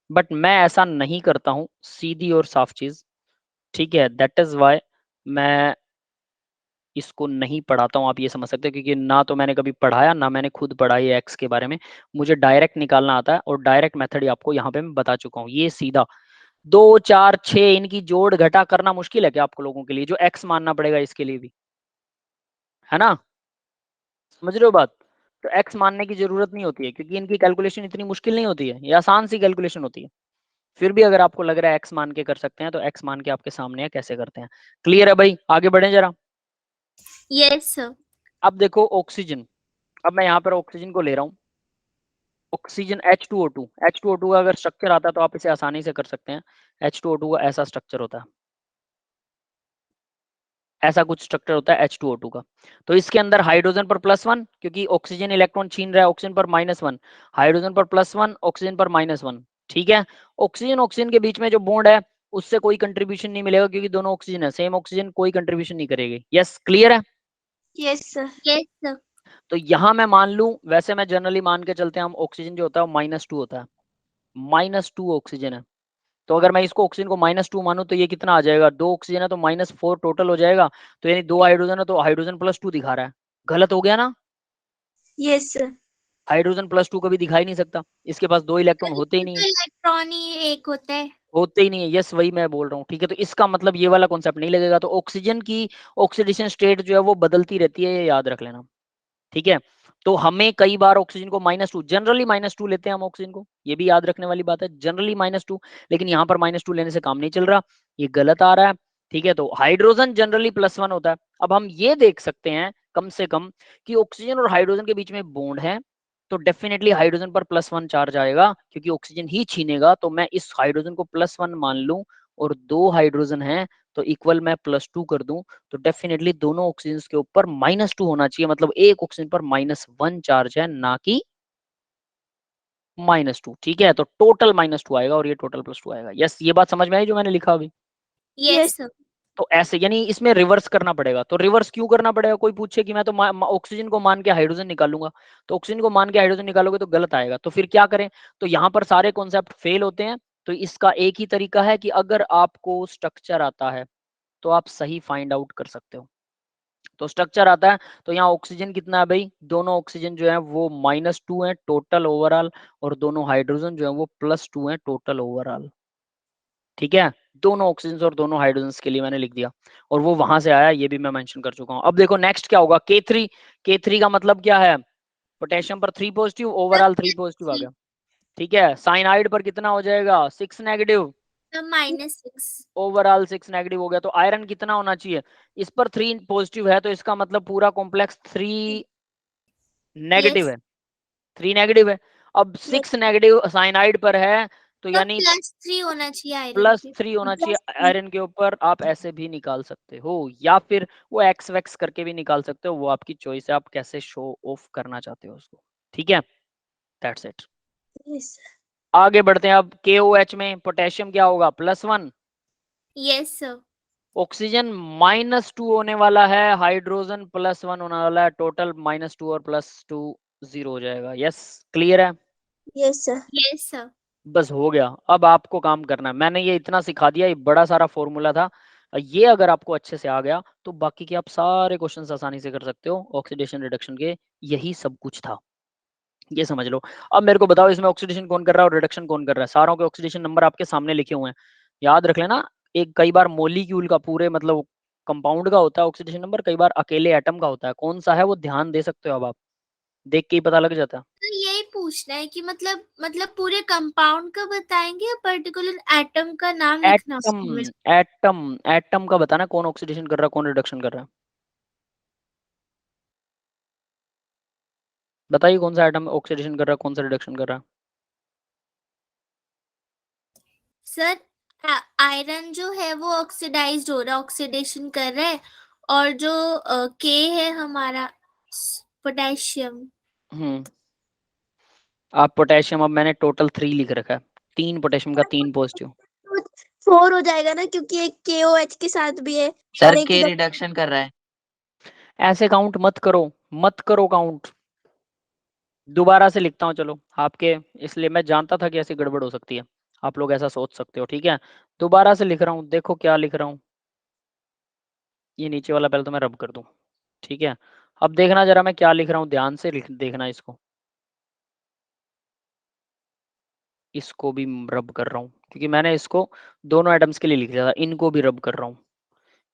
बट मैं ऐसा नहीं करता हूँ, सीधी और साफ चीज। ठीक है, दैट इज वाई मैं इसको नहीं पढ़ाता हूँ, आप ये समझ सकते हो, क्योंकि ना तो मैंने कभी पढ़ाया ना मैंने खुद पढ़ा ये एक्स के बारे में। मुझे डायरेक्ट निकालना आता है और डायरेक्ट मेथड आपको यहाँ पे मैं बता चुका हूँ। ये सीधा 2 4 6 इनकी जोड़ घटा करना मुश्किल है क्या आपको लोगों के लिए, जो एक्स मानना पड़ेगा इसके लिए भी, है ना? समझ रहे हो बात? तो एक्स मानने की जरूरत नहीं होती है, क्योंकि इनकी कैलकुलेशन इतनी मुश्किल नहीं होती है, ये आसान सी कैलकुलेशन होती है। फिर भी अगर आपको लग रहा है एक्स मान के कर सकते हैं, तो एक्स मान के आपके सामने है कैसे करते हैं। क्लियर है भाई? आगे बढ़े जरा। Yes sir. अब देखो ऑक्सीजन, अब मैं यहाँ पर ऑक्सीजन को ले रहा हूँ, ऑक्सीजन H2O2 का अगर स्ट्रक्चर आता है तो आप इसे आसानी से कर सकते हैं। H2O2 का ऐसा स्ट्रक्चर होता है, ऐसा कुछ स्ट्रक्चर होता है H2O2 का। तो इसके अंदर हाइड्रोजन पर +1, क्योंकि ऑक्सीजन इलेक्ट्रॉन छीन रहा है, ऑक्सीजन पर -1, हाइड्रोजन पर +1, ऑक्सीजन पर -1। ठीक है, ऑक्सीजन ऑक्सीजन के बीच में जो बॉन्ड है उससे कोई कंट्रीब्यूशन नहीं मिलेगा, क्योंकि दोनों ऑक्सीजन है, सेम ऑक्सीजन कोई कंट्रीब्यूशन नहीं करेगी। यस, क्लियर है? Yes, sir. Yes sir. तो यहाँ मैं मान लूं, वैसे मैं जनरली मान के चलते हैं हम, ऑक्सीजन जो होता है वो -2 होता है, -2 ऑक्सीजन है। तो अगर मैं इसको ऑक्सीजन को -2 मानूं तो ये कितना आ जाएगा? 2 ऑक्सीजन है तो -4 टोटल हो जाएगा, तो यानी 2 हाइड्रोजन है तो हाइड्रोजन +2 दिखा रहा है। गलत हो गया ना? Yes, sir. हाइड्रोजन +2 कभी दिखाई नहीं सकता, इसके पास 2 इलेक्ट्रॉन होते ही नहीं तो है, इलेक्ट्रॉन ही एक होता है। होते ही नहीं है। यस, वही मैं बोल रहा हूँ। ठीक है, तो इसका मतलब ये वाला कॉन्सेप्ट नहीं लगेगा। तो ऑक्सीजन की ऑक्सीडेशन स्टेट जो है वो बदलती रहती है, ये याद रख लेना। ठीक है, तो हमें कई बार ऑक्सीजन को -2, जनरली -2 लेते हैं हम ऑक्सीजन को, ये भी याद रखने वाली बात है, जनरली -2, लेकिन यहाँ पर -2 लेने से काम नहीं चल रहा, ये गलत आ रहा है। ठीक है, तो हाइड्रोजन जनरली +1 होता है। अब हम ये देख सकते हैं कम से कम कि ऑक्सीजन और हाइड्रोजन के बीच में बॉन्ड है, तो डेफिनेटली हाइड्रोजन पर +1 चार्ज आएगा, क्योंकि ऑक्सीजन ही छीनेगा। तो मैं इस हाइड्रोजन को +1 मान लूं और 2 हाइड्रोजन है तो इक्वल मैं +2 कर दूं, तो डेफिनेटली दोनों ऑक्सीजन के ऊपर -2 होना चाहिए, मतलब एक ऑक्सीजन पर -1 चार्ज है, ना कि -2। ठीक है, तो टोटल -2 आएगा और ये टोटल +2 आएगा। यस, ये बात समझ में आई जो मैंने लिखा अभी? Yes sir. तो ऐसे यानी इसमें रिवर्स करना पड़ेगा। तो रिवर्स क्यों करना पड़ेगा? कोई पूछे कि मैं तो ऑक्सीजन को मान के हाइड्रोजन निकालूंगा, तो ऑक्सीजन को मान के हाइड्रोजन निकालोगे तो गलत आएगा। तो फिर क्या करें? तो यहाँ पर सारे कॉन्सेप्ट फेल होते हैं। तो इसका एक ही तरीका है कि अगर आपको स्ट्रक्चर आता है तो आप सही फाइंड आउट कर सकते हो। तो स्ट्रक्चर आता है, तो यहाँ ऑक्सीजन कितना है भाई? दोनों ऑक्सीजन जो है वो -2 है टोटल ओवरऑल, और दोनों हाइड्रोजन जो है वो +2 है टोटल ओवरऑल। ठीक है, दोनों ऑक्सीजन और दोनों हाइड्रोजन के लिए मैंने लिख दिया, और वो वहां से आया, ये भी मैं मेंशन कर चुका हूँ। अब देखो नेक्स्ट क्या होगा, K3। K3 का मतलब क्या है? पोटेशियम पर 3 पॉजिटिव, ओवरऑल 3 पॉजिटिव आ गया। ठीक है, साइनाइड पर कितना हो जाएगा? 6 नेगेटिव, -6। ओवरऑल 6 नेगेटिव हो गया। तो आयरन कितना होना चाहिए? इस पर 3 पॉजिटिव है, तो इसका मतलब पूरा कॉम्प्लेक्स 3 नेगेटिव यस, है, 3 नेगेटिव है। अब 6 नेगेटिव साइनाइड पर है, तो तो यानी +3 होना चाहिए आयरन के। +3 होना चाहिए +3 आयरन के ऊपर। आप ऐसे भी निकाल सकते हो, या फिर वो एक्स वैक्स करके भी निकाल सकते हो, वो आपकी चॉइस है, आप कैसे शो ऑफ करना चाहते हो उसको। ठीक है, दैट्स इट। यस आगे बढ़ते हैं। अब KOH में पोटेशियम क्या होगा? +1। Yes sir. ऑक्सीजन -2 होने वाला है, हाइड्रोजन +1 होने वाला है, टोटल -2 और +2 0 हो जाएगा। यस, क्लियर है? Yes sir yes sir. बस हो गया। अब आपको काम करना है, मैंने ये इतना सिखा दिया, ये बड़ा सारा फॉर्मूला था। ये अगर आपको अच्छे से आ गया तो बाकी के आप सारे क्वेश्चंस आसानी से कर सकते हो ऑक्सीडेशन रिडक्शन के। यही सब कुछ था, ये समझ लो। अब मेरे को बताओ, इसमें ऑक्सीडेशन कौन कर रहा है और रिडक्शन कौन कर रहा है? सारों के ऑक्सीडेशन नंबर आपके सामने लिखे हुए हैं, याद रख लेना। एक कई बार मॉलिक्यूल का पूरे मतलब कंपाउंड का होता है ऑक्सीडेशन नंबर, कई बार अकेले एटम का होता है। कौन सा है वो ध्यान दे सकते हो, अब आप देख के ही पता लग जाता है। तो यही पूछना है कि मतलब पूरे कंपाउंड का बताएंगे या पर्टिकुलर एटम का नाम लिखना एटम, होगा? एटम, एटम का बताना कौन ऑक्सीडेशन कर रहा है, कौन रिडक्शन कर रहा है। बताइए कौन सा एटम ऑक्सीडेशन कर रहा है, कौन सा रिडक्शन कर रहा है। सर आयरन जो है वो ऑक्सीडाइज्ड हो रहा है, ऑक्सीडेशन कर रहा है, और जो के है हमारा पोटेशियम। आप पोटेशियम, अब मैंने टोटल 3 लिख रखा है, 3 पोटेशियम का 3 पॉजिटिव। 4 हो जाएगा ना, क्योंकि एक KOH के साथ भी है और सर एक के इधर। रिडक्शन कर रहा है। ऐसे काउंट मत करो, मत करो काउंट। दोबारा से लिखता हूँ चलो आपके, इसलिए मैं जानता था कि ऐसी गड़बड़ हो सकती है, आप लोग ऐसा सोच सकते हो। ठीक है, दोबारा से लिख रहा हूँ, देखो क्या लिख रहा हूँ। ये नीचे वाला पहले तो मैं रब कर दूं। ठीक है, अब देखना जरा मैं क्या लिख रहा हूँ, ध्यान से देखना इसको। इसको भी रब कर रहा हूँ, क्योंकि मैंने इसको दोनों एटम्स के लिए लिख दिया था, इनको भी रब कर रहा हूँ।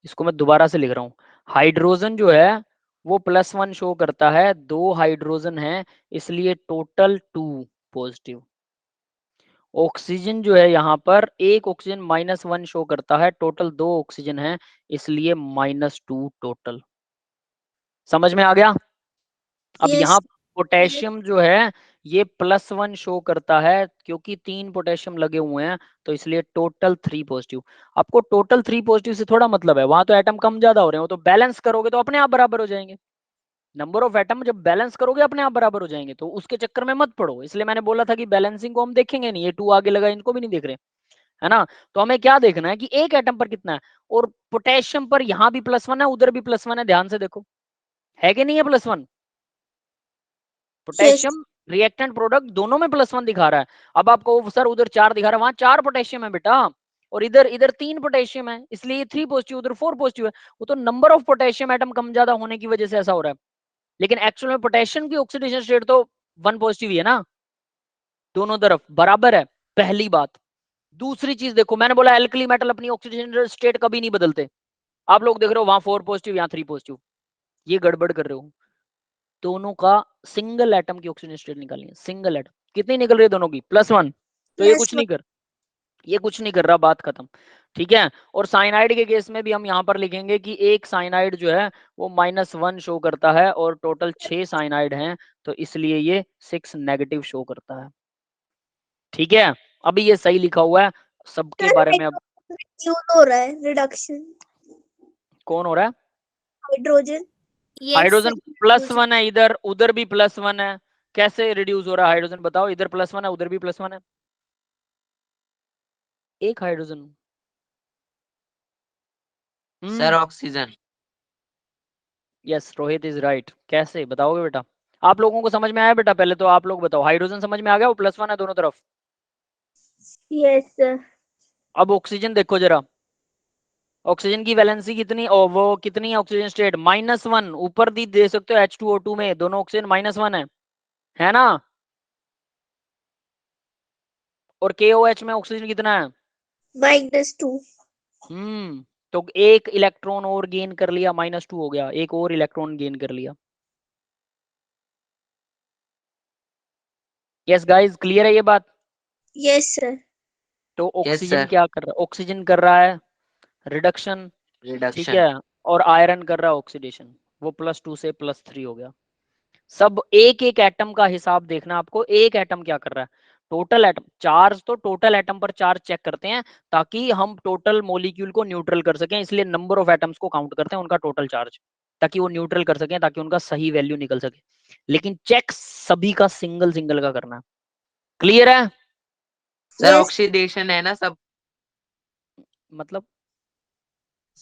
इसको मैं दोबारा से लिख रहा हूँ। हाइड्रोजन जो है वो +1 शो करता है, 2 हाइड्रोजन है, इसलिए टोटल 2 पॉजिटिव। ऑक्सीजन जो है यहाँ पर एक ऑक्सीजन -1 शो करता है, टोटल 2 ऑक्सीजन है, इसलिए -2 टोटल। समझ में आ गया? अब यहाँ यस पोटेशियम जो है ये +1 शो करता है, क्योंकि 3 पोटेशियम लगे हुए हैं, तो इसलिए टोटल 3 पॉजिटिव। आपको टोटल 3 पॉजिटिव से थोड़ा मतलब है, वहां तो एटम कम ज्यादा हो रहे हो, तो बैलेंस करोगे तो अपने आप बराबर हो जाएंगे। नंबर ऑफ एटम जब बैलेंस करोगे अपने आप बराबर हो जाएंगे, तो उसके चक्कर में मत पड़ो। इसलिए मैंने बोला था कि बैलेंसिंग को हम देखेंगे नहीं, ये 2 आगे लगा इनको भी नहीं देख रहे, है ना। तो हमें क्या देखना है कि एक एटम पर कितना है, और पोटेशियम पर यहाँ भी +1 है, उधर भी +1 है, ध्यान से देखो है कि नहीं है +1। यस पोटेशियम रिएक्टेंट प्रोडक्ट दोनों में +1 दिखा रहा है। अब आपको सर उधर 4 दिखा रहा है, वहां 4 पोटेशियम है बेटा, और इधर इधर 3 पोटेशियम है, इसलिए 3 पॉजिटिव, उधर 4 पॉजिटिव है। वो तो नंबर ऑफ पोटेशियम एटम कम ज्यादा होने की वजह से ऐसा हो रहा है, लेकिन एक्चुअल में पोटेशियम की ऑक्सीडेशन स्टेट तो 1 पॉजिटिव ही है ना, दोनों तरफ बराबर है। पहली बात। दूसरी चीज देखो, मैंने बोला एल्कली मेटल अपनी ऑक्सीडेशन स्टेट कभी नहीं बदलते। आप लोग देख रहे हो वहां 4 पॉजिटिव, यहाँ 3 पॉजिटिव, ये गड़बड़ कर रहे हो। दोनों का सिंगल एटम की ऑक्सीजन स्टेट निकालनी है, सिंगल एटम। कितनी निकल रही है दोनों की? +1। तो ये कुछ नहीं कर रहा, बात खत्म। ठीक है। और साइनाइड के केस में भी हम यहाँ पर लिखेंगे कि एक साइनाइड जो है वो -1 शो करता है और टोटल 6 साइनाइड हैं, तो इसलिए ये 6 नेगेटिव शो करता है। ठीक है, अभी ये सही लिखा हुआ है सबके बारे में। अब हो रहा है रिडक्शन, कौन हो रहा है? हाइड्रोजन। हाइड्रोजन +1 है इधर, उधर भी +1 है। कैसे रिड्यूस हो रहा है हाइड्रोजन? बताओ, इधर +1 है उधर भी +1 है। एक hydrogen. Sir oxygen. Yes, Rohit is right. कैसे बताओगे बेटा? आप लोगों को समझ में आया बेटा? पहले तो आप लोग बताओ, हाइड्रोजन समझ में आ गया? वो +1 है दोनों तरफ। Yes sir. अब ऑक्सीजन देखो जरा, ऑक्सीजन की वैलेंसी कितनी, और वो कितनी है ऑक्सीजन स्टेट? -1। ऊपर भी दे सकते हो H2O2 में, दोनों ऑक्सीजन -1 है ना? और KOH में ऑक्सीजन कितना है? -2। तो एक इलेक्ट्रॉन और गेन कर लिया, -2 हो गया, एक और इलेक्ट्रॉन गेन कर लिया। यस गाइस, क्लियर है ये बात? Yes sir. तो ऑक्सीजन सर। क्या कर रहा है? ऑक्सीजन कर रहा है रिडक्शन, ठीक रिडक्शन। है, और आयरन कर रहा है ऑक्सीडेशन। वो +2 से +3 हो गया। सब एक एक एटम का हिसाब देखना आपको, एक एटम क्या कर रहा है। टोटल एटम चार्ज, तो टोटल एटम पर चार्ज चेक करते हैं ताकि हम टोटल मॉलिक्यूल को न्यूट्रल कर सकें, इसलिए नंबर ऑफ एटम्स को काउंट करते हैं, उनका टोटल चार्ज, ताकि वो न्यूट्रल कर सकें, ताकि उनका सही वैल्यू निकल सके। लेकिन चेक सभी का सिंगल सिंगल का करना है। क्लियर है? Sir Yes. ऑक्सीडेशन है ना सब? मतलब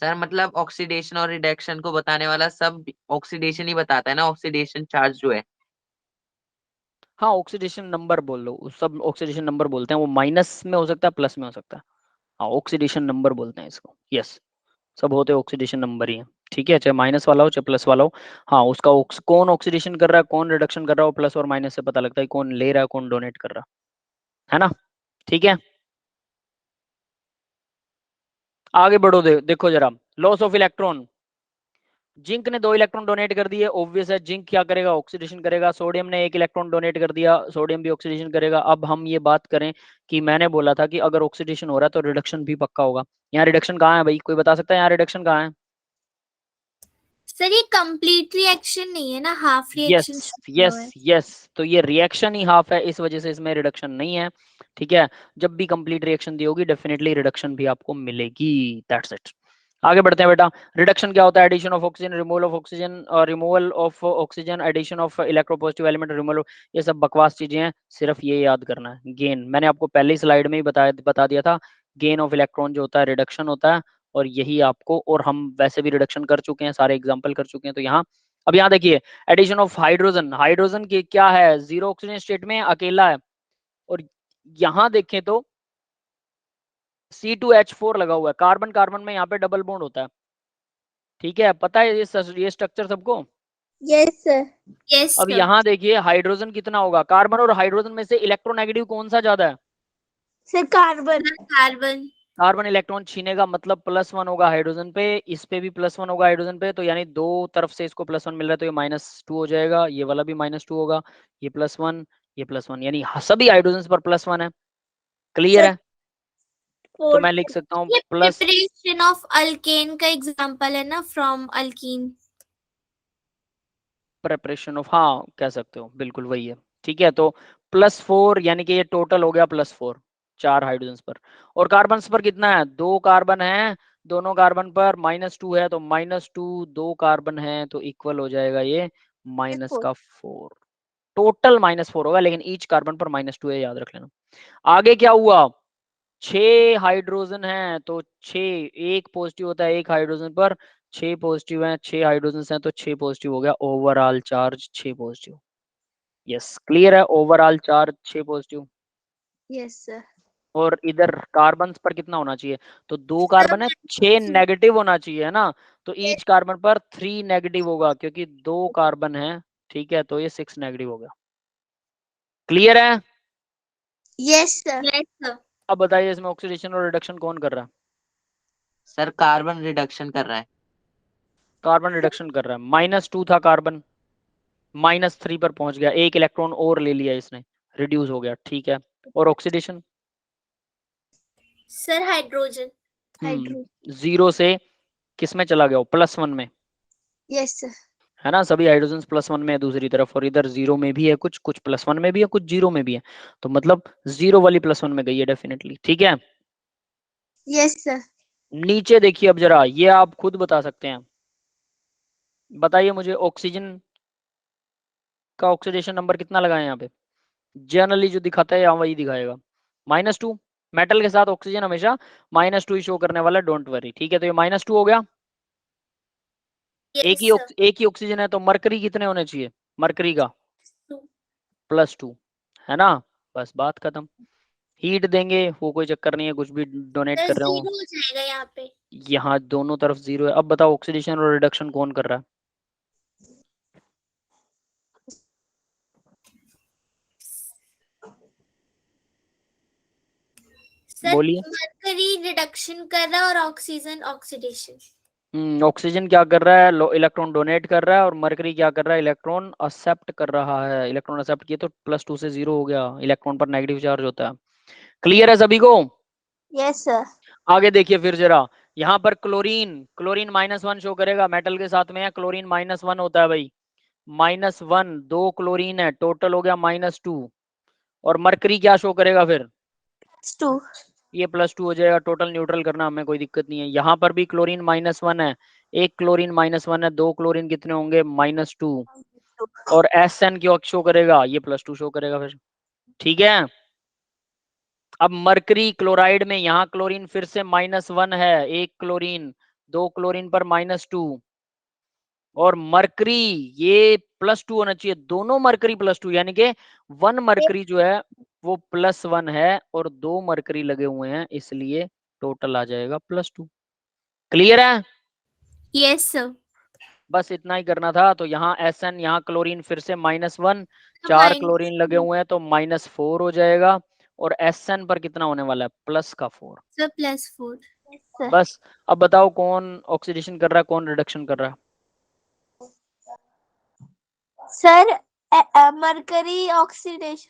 सर मतलब ऑक्सीडेशन और रिडक्शन को बताने वाला सब ऑक्सीडेशन ही बताता है ना, ऑक्सीडेशन चार्ज जो है। हाँ, ऑक्सीडेशन नंबर बोल लो, सब ऑक्सीडेशन नंबर बोलते हैं। वो माइनस में हो सकता है, प्लस में हो सकता है। हाँ, ऑक्सीडेशन नंबर बोलते हैं इसको। यस, सब होते ऑक्सीडेशन नंबर ही है। ठीक है, चाहे माइनस वाला हो चाहे प्लस वाला हो। हाँ, उसका कौन ऑक्सीडेशन कर रहा है, कौन रिडक्शन कर रहा है, प्लस और माइनस से पता लगता है कौन ले रहा है, कौन डोनेट कर रहा है ना? ठीक है, आगे बढ़ो। देखो जरा, लॉस ऑफ इलेक्ट्रॉन। जिंक ने 2 इलेक्ट्रॉन डोनेट कर दिए, ऑब्वियस है जिंक क्या करेगा, ऑक्सीडेशन करेगा। सोडियम ने 1 इलेक्ट्रॉन डोनेट कर दिया, सोडियम भी ऑक्सीडेशन करेगा। अब हम ये बात करें कि मैंने बोला था कि अगर ऑक्सीडेशन हो रहा है तो रिडक्शन भी पक्का होगा। यहाँ रिडक्शन कहाँ है भाई? कोई बता सकता है यहाँ रिडक्शन कहाँ है? सर ये कंप्लीट रिएक्शन नहीं है ना, half reaction yes yes yes, तो ये रिएक्शन ही हाफ है, इस वजह से इसमें रिडक्शन नहीं है। ठीक है, जब भी कंप्लीट रिएक्शन दी होगी डेफिनेटली रिडक्शन भी आपको मिलेगी। That's it. आगे बढ़ते हैं बेटा। रिडक्शन क्या होता है? Addition of oxygen, removal of oxygen, removal of oxygen, addition of electropositive element, removal. ये सब बकवास चीजें हैं, सिर्फ ये याद करना है। गेन मैंने आपको पहली स्लाइड में ही बता दिया था, गेन ऑफ इलेक्ट्रॉन जो होता है रिडक्शन होता है। और यही आपको, और हम वैसे भी रिडक्शन कर चुके हैं, सारे एग्जाम्पल कर चुके हैं। तो यहाँ अब यहाँ देखिए, एडिशन ऑफ हाइड्रोजन, हाइड्रोजन की क्या है, 0 ऑक्सीजन स्टेट में अकेला है। और यहाँ देखें तो C2H4 लगा हुआ है, कार्बन कार्बन में यहाँ पे डबल बॉन्ड होता है। ठीक है, पता है ये स्ट्रक्चर सबको? Yes sir. यस अब सर। यहाँ देखिए हाइड्रोजन कितना होगा, कार्बन और हाइड्रोजन में से इलेक्ट्रोनेगेटिव कौन सा ज्यादा है? Sir carbon. Carbon. Carbon electron छीनेगा, मतलब +1 होगा हाइड्रोजन पे, इस पे भी +1 होगा हाइड्रोजन पे। तो यानी दो तरफ से इसको +1 मिल रहा है, तो ये -2 हो जाएगा, ये वाला भी -2 होगा, ये +1 ये +1, यानी सभी हाइड्रोजन पर +1 है। क्लियर है? तो मैं लिख सकता हूँ ये प्लस प्रिपरेशन ऑफ अल्केन का एग्जांपल है ना, फ्रॉम अल्कीन। प्रेपरेशन ऑफ, हाँ कह सकते हो, बिल्कुल वही है। ठीक है, तो +4 यानी कि ये टोटल हो गया +4, 4 हाइड्रोजन पर। और कार्बन पर कितना है? 2 कार्बन है, दोनों कार्बन पर -2 है, तो -2 2 कार्बन है, तो इक्वल हो जाएगा ये -4। टोटल -4 होगा, लेकिन ईच कार्बन पर -2 है, याद रख लेना। आगे क्या हुआ? 6 हाइड्रोजन है, तो 6, एक पॉजिटिव होता है एक हाइड्रोजन पर, 6 पॉजिटिव हैं, 6 हाइड्रोजन हैं, तो 6 पॉजिटिव हो गया, overall charge 6 positive. Yes, clear है, overall charge 6 positive. Yes sir. और इधर कार्बन पर कितना होना चाहिए? तो 2 कार्बन है, 6 नेगेटिव होना चाहिए, है ना? तो ईच कार्बन पर 3 नेगेटिव होगा, क्योंकि 2 कार्बन है। ठीक है, तो ये 6 नेगेटिव होगा। क्लियर है? Yes sir. Yes sir. अब बताइए इसमें ऑक्सीडेशन और रिडक्शन कौन कर रहा है? सर कार्बन रिडक्शन कर रहा है। कार्बन रिडक्शन कर रहा है। -2 था कार्बन, -3 पर पहुंच गया, एक इलेक्ट्रॉन और ले लिया इसने, रिड्यूस हो गया, ठीक है। और ऑक्सीडेशन सर हाइड्रोजन। हाइड्रो 0 से किस में चला गया, +1 में, यस सर। है ना। सभी हाइड्रोजन +1 में है दूसरी तरफ, और इधर 0 में भी है, कुछ कुछ +1 में भी है, कुछ 0 में भी है, तो मतलब 0 वाली +1 में गई है डेफिनेटली, ठीक है। Yes sir. नीचे देखिए अब जरा, ये आप खुद बता सकते हैं, बताइए मुझे ऑक्सीजन का ऑक्सीडेशन नंबर कितना लगाए यहाँ पे, जनरली जो दिखाता है यहाँ वही दिखाएगा, -2। मेटल के साथ ऑक्सीजन हमेशा -2 ही शो करने वाला, डोंट वरी, ठीक है। तो ये -2 हो गया, यस सर। एक ही ऑक्सीजन है, तो मरकरी कितने होने चाहिए, मरकरी का 2। +2, है ना। बस बात खत्म। हीट देंगे वो कोई चक्कर नहीं है, कुछ भी डोनेट सर कर रहे हो। 0 हो जाएगा यहाँ पे। यहाँ दोनों तरफ 0 है। अब बताओ ऑक्सीडेशन और रिडक्शन कौन कर रहा है, सर बोलिए। मरकरी रिडक्शन कर रहा है और ऑक्सीजन ऑक्सीडेशन। ऑक्सीजन क्या कर रहा है, इलेक्ट्रॉन डोनेट कर रहा है, और मरकरी क्या कर रहा है, इलेक्ट्रॉन एक्सेप्ट कर रहा है। इलेक्ट्रॉन एक्सेप्ट किए तो +2 से 0 हो गया, इलेक्ट्रॉन पर नेगेटिव चार्ज होता है। क्लियर है सभी को। Yes sir. आगे देखिए फिर जरा, यहाँ पर क्लोरीन, क्लोरीन -1 शो करेगा, मेटल के साथ में है, क्लोरीन -1 होता है भाई, -1, 2 क्लोरीन है, टोटल हो गया -2। और मरकरी क्या शो करेगा फिर, 2। ये +2 हो जाएगा, टोटल न्यूट्रल करना हमें कोई दिक्कत नहीं है। यहाँ पर भी क्लोरीन -1 है, एक क्लोरीन -1 है, 2 क्लोरीन कितने होंगे, -2। और SN क्यों शो करेगा, ये +2 शो करेगा फिर, ठीक है। अब मरकरी क्लोराइड में यहाँ क्लोरीन फिर से -1 है, एक क्लोरीन, 2 क्लोरीन पर -2, और मरकरी ये +2 होना चाहिए, दोनों मरकरी +2, यानी कि 1 मरकरी जो है वो +1 है, और 2 मरकरी लगे हुए हैं, इसलिए टोटल आ जाएगा +2। क्लियर है। Yes sir. बस इतना ही करना था। तो यहाँ SN, यहाँ क्लोरीन फिर से -1, 4 माइनस क्लोरीन लगे हुए हैं, तो -4 हो जाएगा, और SN पर कितना होने वाला है, +4। सर +4। सर। बस अब बताओ कौन ऑक्सीडेशन कर रहा है, कौन रिडक्शन कर रहा है, sir mercury oxidation.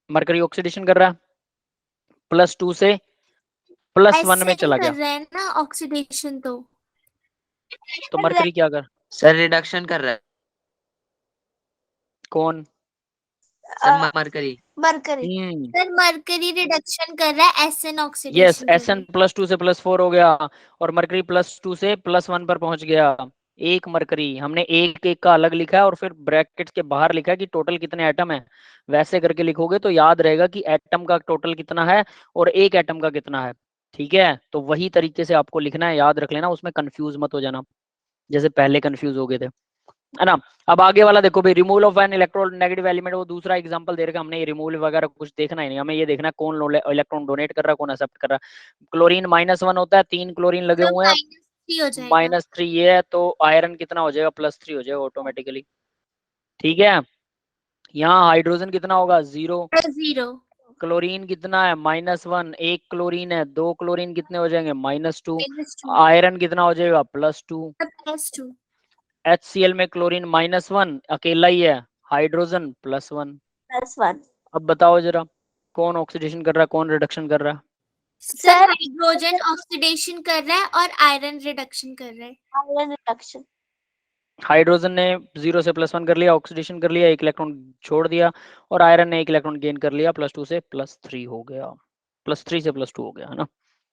Mercury oxidation कर रहा है, +2 से +1 में SN चला कर गया, रहे हैं ना ऑक्सीडेशन तो। तो मरकरी क्या कर, सर रिडक्शन कर रहा है कौन, sir, mercury. Mercury. Sir mercury reduction कर रहा है, SN यस, ऑक्सीडेशन कर रहा SN है। +2 से +4 हो गया, और मरकरी +2 से +1 पर पहुंच गया। एक मरकरी हमने एक एक का अलग लिखा है, और फिर ब्रैकेट्स के बाहर लिखा है कि टोटल कितने एटम है। वैसे करके लिखोगे तो याद रहेगा कि एटम का टोटल कितना है और एक एटम का कितना है, ठीक है। तो वही तरीके से आपको लिखना है, याद रख लेना, उसमें कंफ्यूज मत हो जाना, जैसे पहले कंफ्यूज हो गए थे, है ना। अब आगे वाला देखो भाई, removal of an electronegative element, वो दूसरा एग्जांपल दे रखा, हमने ये रिमूवल वगैरह कुछ देखना ही नहीं, हमें ये देखना कौन इलेक्ट्रॉन डोनेट कर रहा है, कौन एक्सेप्ट कर रहा है। क्लोरीन -1 होता है, 3 क्लोरीन लगे सर हुए हैं, -3 हो जाएगा। -3 ये है, तो आयरन कितना हो जाएगा, +3 हो जाएगा ऑटोमेटिकली, ठीक है। यहाँ हाइड्रोजन कितना होगा, 0। 0। क्लोरीन कितना है, -1, एक क्लोरीन है, 2 क्लोरीन कितने हो जाएंगे, -2। -2। आयरन कितना हो जाएगा, +2। +2। HCl में क्लोरीन -1 अकेला ही है, हाइड्रोजन +1। +1। अब बताओ जरा, कौन ऑक्सीडेशन कर रहा है, कौन रिडक्शन कर रहा है, सर हाइड्रोजन ऑक्सीडेशन कर रहा है और आयरन रिडक्शन कर रहा है। Iron reduction. हाइड्रोजन ने 0 से +1 कर लिया, ऑक्सीडेशन कर लिया, एक इलेक्ट्रॉन छोड़ दिया, और आयरन ने एक इलेक्ट्रॉन गेन कर लिया, +2 से +3 हो गया, +3 से +2 हो गया, है ना,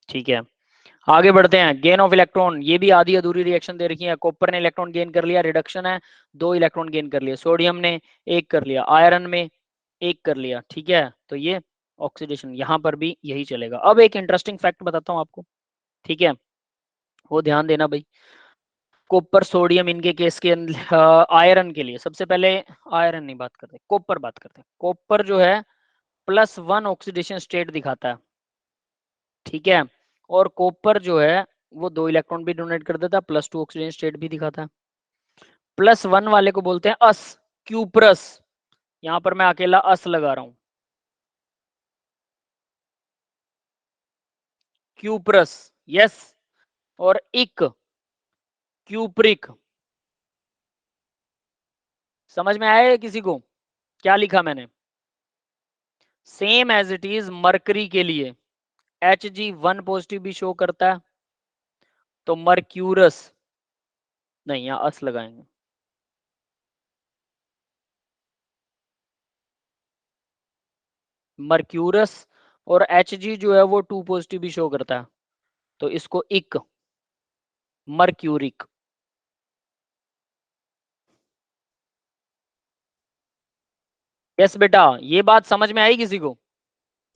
ठीक है। आगे बढ़ते हैं, गेन ऑफ इलेक्ट्रॉन, ये भी आधी अधूरी रिएक्शन दे रखी है। कॉपर ने इलेक्ट्रॉन गेन कर लिया, रिडक्शन है, 2 इलेक्ट्रॉन गेन कर लिया। सोडियम ने 1 कर लिया, आयरन में 1 कर लिया, ठीक है। तो ये ऑक्सीडेशन, यहाँ पर भी यही चलेगा। अब एक इंटरेस्टिंग फैक्ट बताता हूँ आपको, ठीक है, वो ध्यान देना भाई। कॉपर सोडियम इनके केस के आयरन के लिए सबसे पहले, आयरन नहीं बात करते, कॉपर बात करते हैं। कॉपर जो है +1 ऑक्सीडेशन स्टेट दिखाता है, ठीक है। और कॉपर जो है वो 2 इलेक्ट्रॉन भी डोनेट कर देता है, +2 ऑक्सीडेशन स्टेट भी दिखाता है। +1 वाले को बोलते हैं अस, क्यूप्रस, यहाँ पर मैं अकेला अस लगा रहा हूं, क्यूप्रस, यस। और इक, क्यूप्रिक, समझ में आया है किसी को क्या लिखा मैंने? Same as it is mercury के लिए Hg1 पॉजिटिव भी शो करता है, तो मर्क्यूरस नहीं, यहां अस लगाएंगे, मर्क्यूरस, और Hg जो है वो 2 पॉजिटिव भी शो करता है, तो इसको इक मर्क्यूरिक। यस बेटा, ये बात समझ में आई किसी को?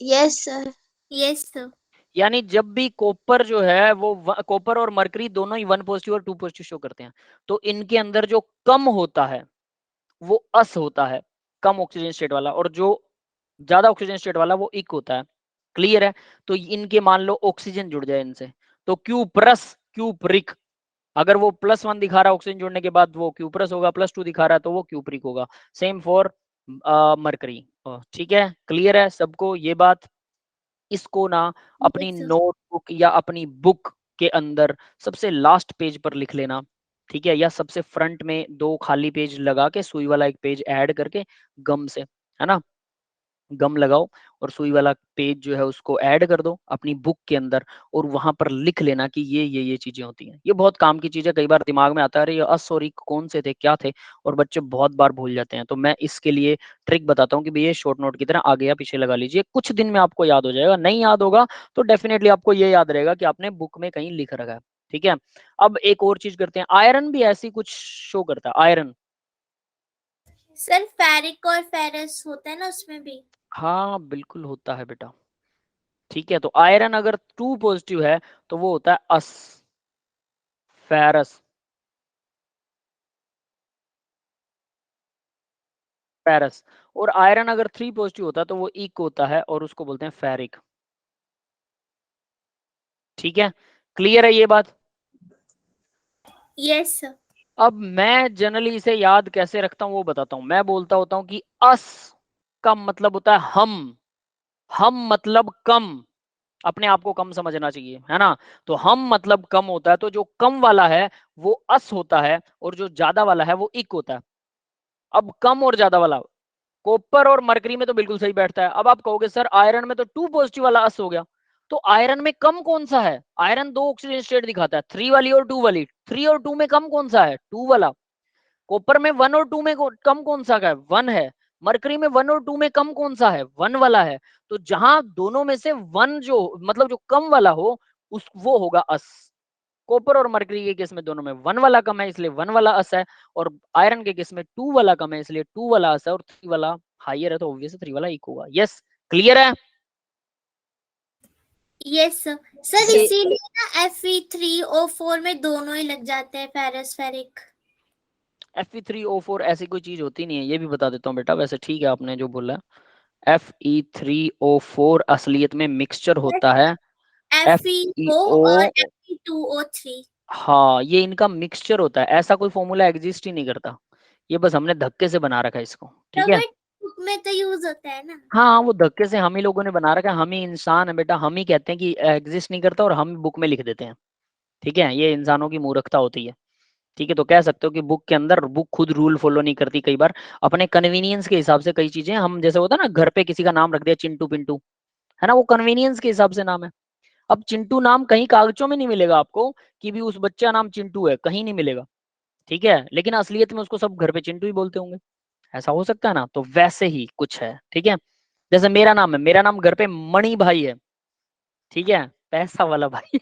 Yes sir. Yes sir. यानी जब भी कॉपर जो है वो कॉपर और मरकरी दोनों ही 1 पॉजिटिव और 2 पॉजिटिव शो करते हैं, तो इनके अंदर जो कम होता है वो अस होता है, कम ऑक्सीजन स्टेट वाला, और जो ज्यादा ऑक्सीजन स्टेट वाला वो इक होता है। क्लियर है? तो इनके मान लो ऑक्सीजन जुड़ जाए इनसे, तो क्यूप्रस क्यूप्रिक, अगर वो +1 दिखा रहा है ऑक्सीजन जुड़ने के बाद वो क्यूप्रस होगा, +2 दिखा रहा है तो वो क्यूप्रिक होगा। Same for mercury. ठीक है, क्लियर है सबको ये बात? इसको ना अपनी Yes, sir. नोटबुक या अपनी बुक के अंदर सबसे लास्ट पेज पर लिख लेना, ठीक है, या सबसे फ्रंट में 2 खाली पेज लगा के सुई वाला एक पेज ऐड करके गम से, है ना, गम लगाओ और सुई वाला पेज जो है उसको ऐड कर दो अपनी बुक के अंदर, और वहां पर लिख लेना कि ये चीजें होती हैं। ये बहुत काम की चीज है, कई बार दिमाग में आता है अरे ये अस और इक कौन से थे, क्या थे, और बच्चे बहुत बार भूल जाते हैं। तो मैं इसके लिए ट्रिक बताता हूँ कि भैया शॉर्ट नोट की तरह आगे या पीछे लगा लीजिए, कुछ दिन में आपको याद हो जाएगा। नहीं याद होगा तो डेफिनेटली आपको ये याद रहेगा कि आपने बुक में कहीं लिख रखा है। ठीक है, अब एक और चीज करते हैं, आयरन भी ऐसी कुछ शो करता है, आयरन। सर फेरिक और फेरस होता है ना उसमें भी? हाँ बिल्कुल होता है बेटा। ठीक है, तो आयरन अगर 2 पॉजिटिव है तो वो होता है अस, फेरस, फेरस, और आयरन अगर 3 पॉजिटिव होता है तो वो इक होता है और उसको बोलते हैं फेरिक। ठीक है, क्लियर है ये बात? Yes sir. अब मैं जनरली इसे याद कैसे रखता हूं वो बताता हूं। मैं बोलता होता हूं कि अस का मतलब होता है हम मतलब कम, अपने आप को कम समझना चाहिए, है ना। तो हम मतलब कम होता है, तो जो कम वाला है वो अस होता है और जो ज्यादा वाला है वो इक होता है। अब कम और ज्यादा वाला कॉपर और मरकरी में तो बिल्कुल सही बैठता है। अब आप कहोगे सर आयरन में तो 2 पॉजिटिव वाला अस हो गया, तो आयरन में कम कौन सा है? आयरन 2 ऑक्सीजन स्टेट दिखाता है, 3 वाली और 2 वाली। 3 और 2 में कम कौन सा है? 2 वाला। कॉपर में 1 और 2 में कम कौन सा है? 1 है। मरकरी में 1 और 2 में कम कौन सा है? 1 वाला है। तो जहां दोनों में से 1 जो मतलब जो कम वाला हो उस वो होगा अस। कॉपर और मरकरी के केस में दोनों में 1 वाला कम है इसलिए 1 वाला अस है, और आयरन के केस में 2 वाला कम है इसलिए 2 वाला अस है, और 3 वाला हाइयर है तो ऑब्वियसली 3 वाला इक होगा। यस, क्लियर है? Yes sir. सर ये इसीलिए ना Fe3O4 में दोनों ही लग जाते हैं, फेरस फेरिक। Fe3O4 ऐसी कोई चीज होती नहीं है, ये भी बता देता हूँ बेटा। वैसे ठीक है आपने जो बोला, Fe3O4 असलियत में मिक्सचर होता है FeO और FeO। Fe2O3। हाँ, ये इनका मिक्सचर होता है, ऐसा कोई फॉर्मूला एग्जिस्ट ही नहीं करता, ये बस हमने धक्के से बना रखा है इसको। ठीक तो है, बट बुक में तो यूज होता है ना। हाँ वो धक्के से हम ही लोगों ने बना रखा है, हम ही इंसान है बेटा, हम ही कहते हैं कि एग्जिस्ट नहीं करता और हम बुक में लिख देते हैं। ठीक है, ये इंसानों की मूर्खता होती है। ठीक है, तो कह सकते हो कि बुक के अंदर बुक खुद रूल फॉलो नहीं करती, कई बार अपने कन्वीनियंस के हिसाब से कई चीजें हम, जैसे होता है ना घर पे किसी का नाम रख दिया चिंटू पिंटू, है ना, वो कन्वीनियंस के हिसाब से नाम है। अब चिंटू नाम कहीं कागजों में नहीं मिलेगा आपको कि भी उस बच्चा नाम चिंटू है, कहीं नहीं मिलेगा। ठीक है, लेकिन असलियत में उसको सब घर पे चिंटू ही बोलते होंगे, ऐसा हो सकता है ना। तो वैसे ही कुछ है। ठीक है, जैसे मेरा नाम है, मेरा नाम घर पे मणि भाई है, ठीक है, पैसा वाला भाई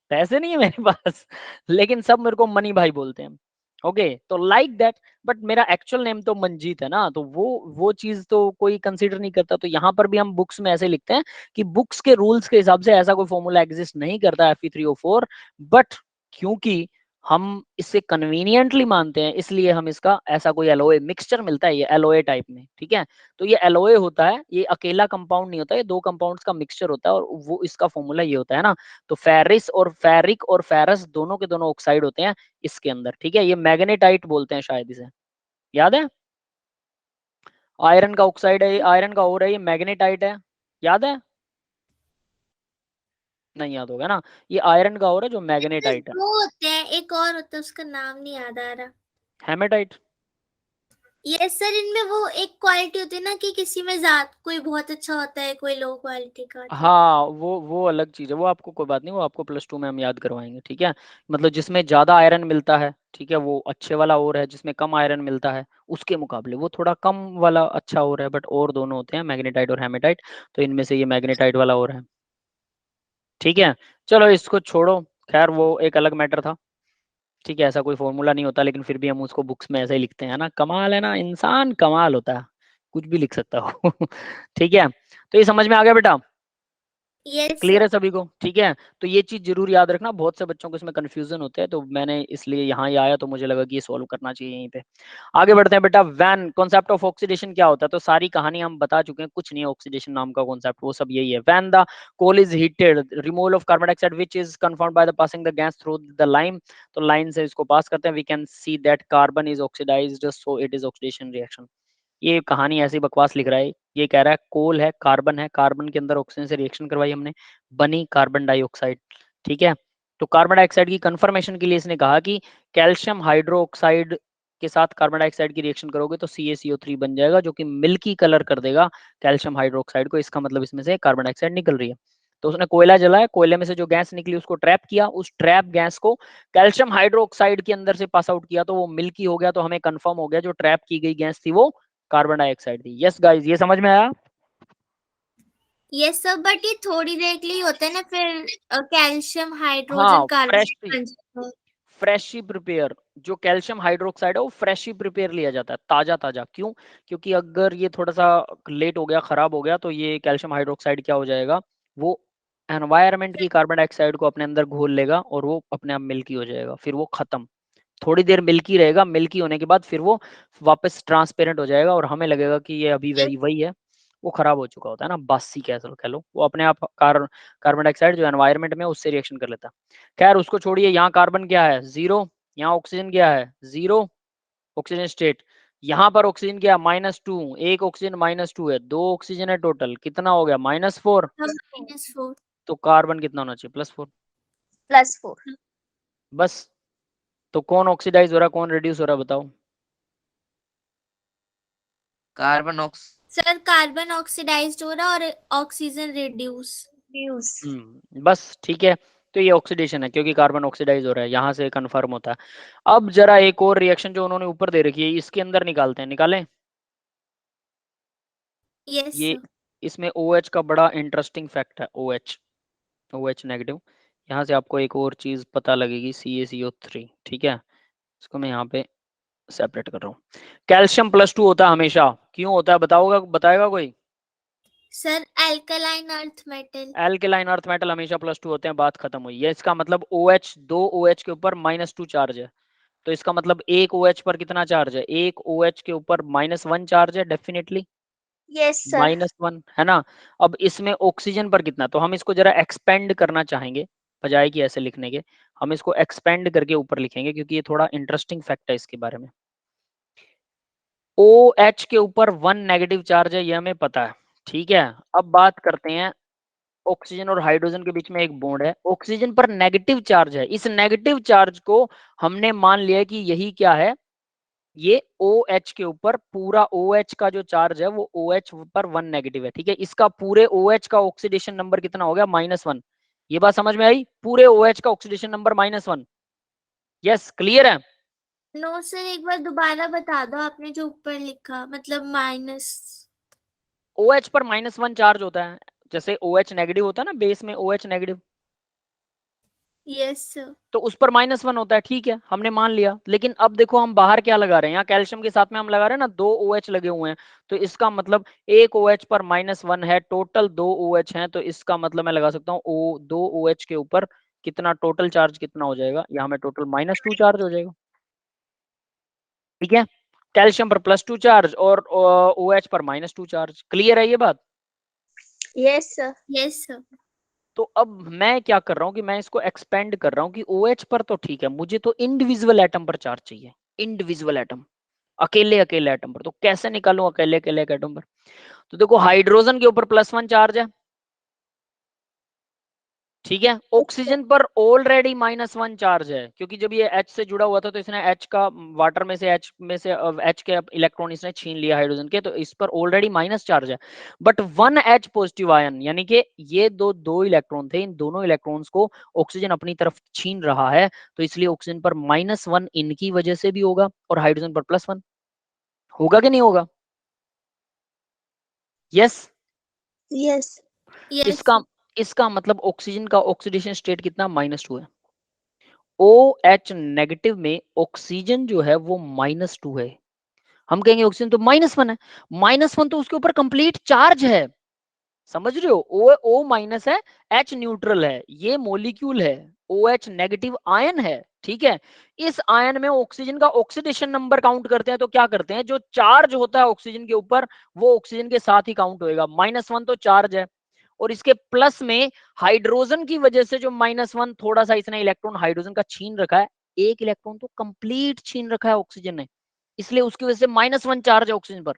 पैसे नहीं है मेरे पास, लेकिन सब मेरे को मनी भाई बोलते हैं। ओके, तो लाइक दैट, बट मेरा एक्चुअल नेम तो मंजीत है ना, तो वो चीज तो कोई कंसीडर नहीं करता। तो यहाँ पर भी हम बुक्स में ऐसे लिखते हैं कि बुक्स के रूल्स के हिसाब से ऐसा कोई फॉर्मूला एग्जिस्ट नहीं करता Fe3O4, बट क्योंकि हम इसे कन्वीनियंटली मानते हैं इसलिए हम इसका ऐसा कोई एलोए मिक्सचर मिलता है, ये एलोए टाइप में। ठीक है, तो ये एलोए होता है, ये अकेला कंपाउंड नहीं होता, ये 2 कंपाउंड्स का मिक्सचर होता है, और वो इसका फॉर्मूला ये होता है ना। तो फेरिस और फेरिक और फेरस दोनों के दोनों ऑक्साइड होते हैं इसके अंदर। ठीक है, ये मैग्नेटाइट बोलते हैं शायद इसे, याद है? आयरन का ऑक्साइड है, आयरन का और है, ये मैग्नेटाइट है, याद है? नहीं याद होगा ना, ये आयरन का और है जो मैग्नेटाइट है, दो होते हैं, एक और होता है उसका नाम नहीं याद आ रहा। हेमेटाइट। यस सर, इनमें वो एक क्वालिटी होती है ना कि किसी में ज्यादा कोई बहुत अच्छा होता है, कोई लो क्वालिटी का होता है। हाँ, वो अलग चीज है, वो आपको कोई बात नहीं, वो आपको +2 में हम याद करवाएंगे, ठीक है। मतलब जिसमें ज्यादा आयरन मिलता है, ठीक है, वो अच्छे वाला ओर है। जिसमें कम आयरन मिलता है उसके मुकाबले वो थोड़ा कम वाला अच्छा ओर है, बट और दोनों होते हैं मैग्नेटाइट और हेमेटाइट। तो इनमें से ये मैग्नेटाइट वाला ओर है, ठीक है। चलो इसको छोड़ो, खैर वो एक अलग मैटर था, ठीक है। ऐसा कोई फॉर्मूला नहीं होता, लेकिन फिर भी हम उसको बुक्स में ऐसे ही लिखते हैं ना। कमाल है ना, इंसान कमाल होता है, कुछ भी लिख सकता हो ठीक है। तो ये समझ में आ गया बेटा, यस क्लियर है सर। सभी को, ठीक है। तो ये चीज जरूर याद रखना, बहुत से बच्चों को इसमें कंफ्यूजन होते हैं, तो मैंने इसलिए यहाँ ही आया, तो मुझे लगा कि ये सॉल्व करना चाहिए यहीं पे। आगे बढ़ते हैं बेटा। वैन कॉन्सेप्ट ऑफ ऑक्सीडेशन क्या होता है, तो सारी कहानी हम बता चुके हैं, कुछ नहीं है ऑक्सीडेशन नाम का कॉन्सेप्ट, वो सब यही है। When the coal is heated, removal of carbon dioxide which is confirmed by the passing the gas through the lime, तो लाइन से इसको पास करते हैं, we can see that carbon is oxidized, so it is oxidation reaction. ये कहानी ऐसी बकवास लिख रहा है, ये कह रहा है कोल है, कार्बन के अंदर ऑक्सीजन से रिएक्शन करवाई हमने, बनी कार्बन डाइऑक्साइड, ठीक है। तो कार्बन डाइऑक्साइड की कंफर्मेशन के लिए इसने कहा कि कैल्शियम हाइड्रोक्साइड के साथ कार्बन डाइऑक्साइड की रिएक्शन करोगे तो CaCO3 बन जाएगा, जो कि मिल्की कलर कर देगा कैल्शियम हाइड्रोक्साइड को। इसका मतलब इसमें से कार्बन डाइऑक्साइड निकल रही है। तो उसने कोयला जलाया, कोयले में से जो गैस निकली उसको ट्रैप किया, उस ट्रैप गैस को कैल्शियम हाइड्रोक्साइड के अंदर से पास आउट किया, तो वो मिल्की हो गया। तो हमें कंफर्म हो गया जो ट्रैप की गई गैस थी वो कार्बन डाइऑक्साइड थी। यस गाइस, ये समझ में आया? यस सर, बट ये थोड़ी देर के लिए होता है ना, फिर कैल्शियम हाइड्रोजन हाँ, कार्बन। फ्रेश ही प्रिपेयर, जो कैल्शियम हाइड्रोक्साइड है वो फ्रेश ही प्रिपेयर लिया जाता है, ताजा ताजा। क्यों? क्योंकि अगर ये थोड़ा सा लेट हो गया, खराब हो गया, तो ये कैल्शियम हाइड्रोक्साइड क्या हो जाएगा, वो एनवायरनमेंट की कार्बन डाइऑक्साइड को अपने अंदर घोल लेगा और वो अपने आप मिल्की हो जाएगा, फिर वो खत्म। थोड़ी देर मिल्की रहेगा, मिल्की होने के बाद फिर वो वापस ट्रांसपेरेंट हो जाएगा और हमें लगेगा कि ये अभी वही वही है। वो खराब हो चुका होता है ना, बासी कह लो, वो अपने आप कार्बन डाइऑक्साइड जो एनवायरनमेंट में उससे रिएक्शन कर लेता है। खैर उसको छोड़िए, यहाँ कार्बन क्या है, 0, यहाँ ऑक्सीजन क्या है, 0, ऑक्सीजन स्टेट। यहाँ पर ऑक्सीजन क्या है, -2, एक ऑक्सीजन -2 है, 2 ऑक्सीजन है टोटल, कितना हो गया, -4। -4। तो कार्बन कितना होना चाहिए, +4। +4। बस। तो कौन ऑक्सीडाइज हो रहा है, कौन रिड्यूस हो रहा है, बताओ। कार्बन सर कार्बन ऑक्सीडाइज्ड हो रहा और ऑक्सीजन रिड्यूस। बस ठीक है। तो ये ऑक्सीडेशन है, क्योंकि कार्बन ऑक्सीडाइज हो रहा है, यहाँ से कंफर्म होता है। अब जरा एक और रिएक्शन जो उन्होंने ऊपर दे रखी है, इसके अंदर निकालते हैं, निकालें। यस ये सर। इसमें OH का बड़ा इंटरेस्टिंग फैक्ट है, OH नेगेटिव। यहाँ से आपको एक और चीज पता लगेगी, CaCO3, ठीक है। इसको मैं यहाँ पे सेपरेट कर रहा हूँ। कैल्शियम +2 होता है हमेशा, क्यों होता है बताएगा कोई? Sir alkaline earth metal. Alkaline earth metal हमेशा +2 होते हैं, बात खत्म हुई है। इसका मतलब OH, 2 OH के ऊपर -2 चार्ज है, तो इसका मतलब एक OH पर कितना चार्ज है, एक OH के ऊपर -1 चार्ज है, डेफिनेटली यस सर। -1 है ना। अब इसमें ऑक्सीजन पर कितना, तो हम इसको जरा एक्सपेंड करना चाहेंगे, बजाय कि ऐसे लिखने के हम इसको एक्सपेंड करके ऊपर लिखेंगे, क्योंकि ये थोड़ा इंटरेस्टिंग फैक्ट है इसके बारे में। OH के ऊपर 1 नेगेटिव चार्ज है, ये हमें पता है, ठीक है। अब बात करते हैं, ऑक्सीजन और हाइड्रोजन के बीच में एक बॉन्ड है, ऑक्सीजन पर नेगेटिव चार्ज है। इस नेगेटिव चार्ज को हमने मान लिया कि यही क्या है, ये OH के ऊपर पूरा OH का जो चार्ज है वो OH पर 1 नेगेटिव है, ठीक है। इसका पूरे OH का ऑक्सीडेशन नंबर कितना हो गया, -1। ये बात समझ में आई, पूरे OH का ऑक्सीडेशन नंबर -1। यस, क्लियर है? नो सर, एक बार दोबारा बता दो, आपने जो ऊपर लिखा मतलब माइनस। OH पर -1 चार्ज होता है, जैसे OH नेगेटिव होता है ना, बेस में OH नेगेटिव, यस सर। तो उस पर -1 होता है, ठीक है, हमने मान लिया। लेकिन अब देखो हम बाहर क्या लगा रहे हैं, यहाँ कैल्शियम के साथ में हम लगा रहे हैं ना 2 OH लगे हुए हैं, तो इसका मतलब एक OH पर -1 है, टोटल 2 OH हैं, तो इसका मतलब मैं लगा सकता हूँ 2 OH के ऊपर कितना टोटल चार्ज कितना हो जाएगा, यहाँ में टोटल -2 चार्ज हो जाएगा, ठीक है। कैल्शियम पर +2 चार्ज और OH पर -2 चार्ज, क्लियर है ये बात? Yes sir. Yes sir. तो अब मैं क्या कर रहा हूँ कि मैं इसको एक्सपेंड कर रहा हूँ कि OH पर तो ठीक है, मुझे तो इंडिविजुअल एटम पर चार्ज चाहिए, इंडिविजुअल एटम, अकेले अकेले एटम पर। तो कैसे निकालूं अकेले अकेले एटम पर? तो देखो हाइड्रोजन के ऊपर +1 चार्ज है, ठीक है। ऑक्सीजन पर ऑलरेडी -1 चार्ज है, क्योंकि जब ये H से जुड़ा हुआ था तो इसने H का वाटर में से H के इलेक्ट्रॉन इसने छीन लिया हाइड्रोजन के, तो इस पर ऑलरेडी माइनस चार्ज है। बट 1 H पॉजिटिव आयन, यानी कि ये दो इलेक्ट्रॉन थे, इन दोनों इलेक्ट्रॉन्स को ऑक्सीजन अपनी तरफ छीन रहा है, तो इसलिए ऑक्सीजन पर -1 इनकी वजह से भी होगा और हाइड्रोजन पर +1 होगा कि नहीं होगा? यस। यस। यस इसका मतलब ऑक्सीजन का ऑक्सीडेशन स्टेट कितना? -2 है। OH नेगेटिव में ऑक्सीजन जो है वो -2 है। हम कहेंगे ऑक्सीजन तो -1 है, -1 तो उसके ऊपर कंप्लीट चार्ज है, समझ रहे हो? O माइनस है, H न्यूट्रल है, ये मॉलिक्यूल है, OH नेगेटिव आयन है, ठीक है। इस आयन में ऑक्सीजन का ऑक्सीडेशन नंबर काउंट करते हैं, तो क्या करते हैं, जो चार्ज होता है ऑक्सीजन के ऊपर वो ऑक्सीजन के साथ ही काउंट होएगा। -1 तो चार्ज है, और इसके प्लस में हाइड्रोजन की वजह से जो -1 थोड़ा सा इसने इलेक्ट्रॉन हाइड्रोजन का छीन रखा है, एक इलेक्ट्रॉन तो कंप्लीट छीन रखा है ऑक्सीजन ने, इसलिए उसकी वजह से -1 चार्ज है ऑक्सीजन पर,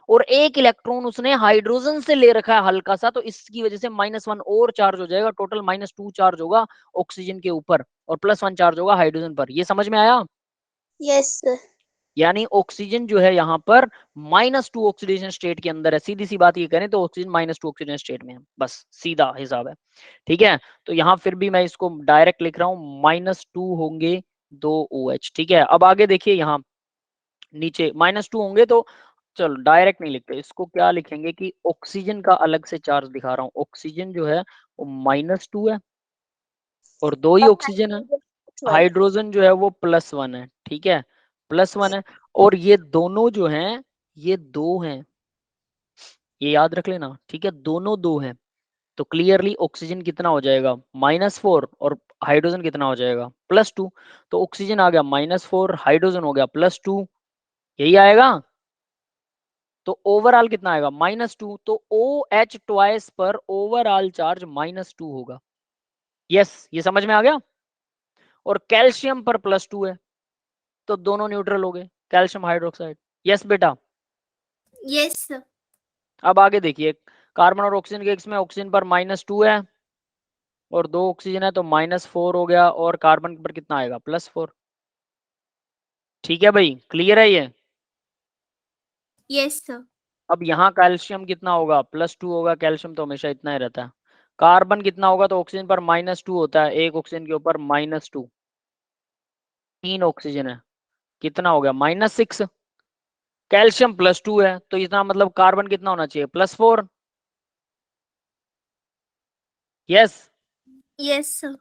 और एक इलेक्ट्रॉन उसने हाइड्रोजन से ले रखा है हल्का सा, तो इसकी वजह से -1 और चार्ज हो जाएगा, टोटल -2 चार्ज होगा ऑक्सीजन के ऊपर और +1 चार्ज होगा हाइड्रोजन पर। ये समझ में आया? Yes sir. यानी ऑक्सीजन जो है यहाँ पर -2 ऑक्सीडेशन स्टेट के अंदर है। सीधी सी बात ये करें तो ऑक्सीजन -2 ऑक्सीडेशन स्टेट में है, बस सीधा हिसाब है, ठीक है। तो यहाँ फिर भी मैं इसको डायरेक्ट लिख रहा हूँ, -2 होंगे 2 OH, ठीक है। अब आगे देखिए, यहाँ नीचे -2 होंगे तो चलो डायरेक्ट नहीं लिखते, इसको क्या लिखेंगे कि ऑक्सीजन का अलग से चार्ज दिखा रहा हूँ। ऑक्सीजन जो है वो -2 है और 2 ही ऑक्सीजन है, हाइड्रोजन जो है वो +1 है, ठीक है, +1 है। और ये दोनों जो हैं ये 2 हैं, ये याद रख लेना, ठीक है, दोनों 2 हैं। तो क्लियरली ऑक्सीजन कितना हो जाएगा? -4, और हाइड्रोजन कितना हो जाएगा? +2। तो ऑक्सीजन आ गया -4, हाइड्रोजन हो गया +2, यही आएगा। तो ओवरऑल कितना आएगा? -2। तो OH ट्वाइस पर ओवरऑल चार्ज -2 होगा। यस, ये समझ में आ गया। और कैल्शियम पर +2 है, तो दोनों न्यूट्रल हो गए, कैल्शियम हाइड्रोक्साइड। यस बेटा। यस अब आगे देखिए, कार्बन और ऑक्सीजन के केस में ऑक्सीजन पर -2 है और 2 ऑक्सीजन है, तो -4 हो गया, और कार्बन पर कितना आएगा? +4। ठीक है भाई, क्लियर है ये? Yes sir. अब यहाँ कैल्शियम कितना होगा? +2 होगा, कैल्शियम तो हमेशा इतना ही रहता है। कार्बन कितना होगा? तो ऑक्सीजन पर -2 होता है, एक ऑक्सीजन के ऊपर -2, 3 ऑक्सीजन है, कितना हो गया? -6। कैल्शियम +2 है, तो इतना मतलब कार्बन कितना होना चाहिए? +4। यस। Yes sir.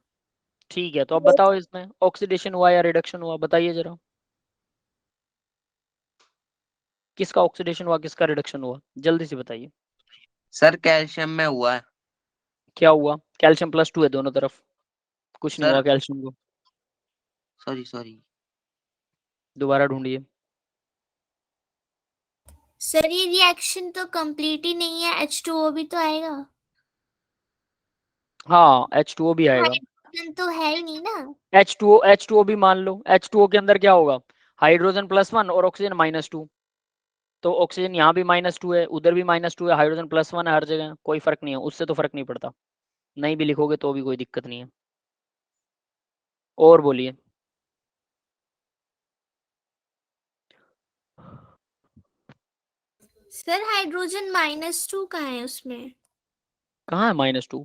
ठीक है, तो अब बताओ इसमें ऑक्सीडेशन हुआ या रिडक्शन हुआ, बताइए जरा, किसका ऑक्सीडेशन हुआ किसका रिडक्शन हुआ, जल्दी से बताइए। सर कैल्शियम में हुआ है। क्या हुआ? कैल्शियम +2 है दोनों तरफ, कुछ नहीं हुआ सर कैल्शियम को। सॉरी सॉरी दोबारा ढूंढिए। सर ये रिएक्शन तो कंप्लीट ही नहीं है, H2O भी तो आएगा। हाँ, H2O भी आएगा। हाइड्रोजन तो है ही नहीं ना। H2O भी मान लो, H2O के अंदर क्या होगा? हाइड्रोजन +1 और ऑक्सीजन -2, तो ऑक्सीजन यहाँ भी -2 है, उधर भी -2 है, हाइड्रोजन +1 है हर जगह, कोई फर्क नहीं है, उससे तो फर्क नहीं पड़ता, नहीं भी लिखोगे तो भी कोई दिक्कत नहीं है। और बोलिए। सर हाइड्रोजन -2 कहाँ है उसमें? कहाँ है -2?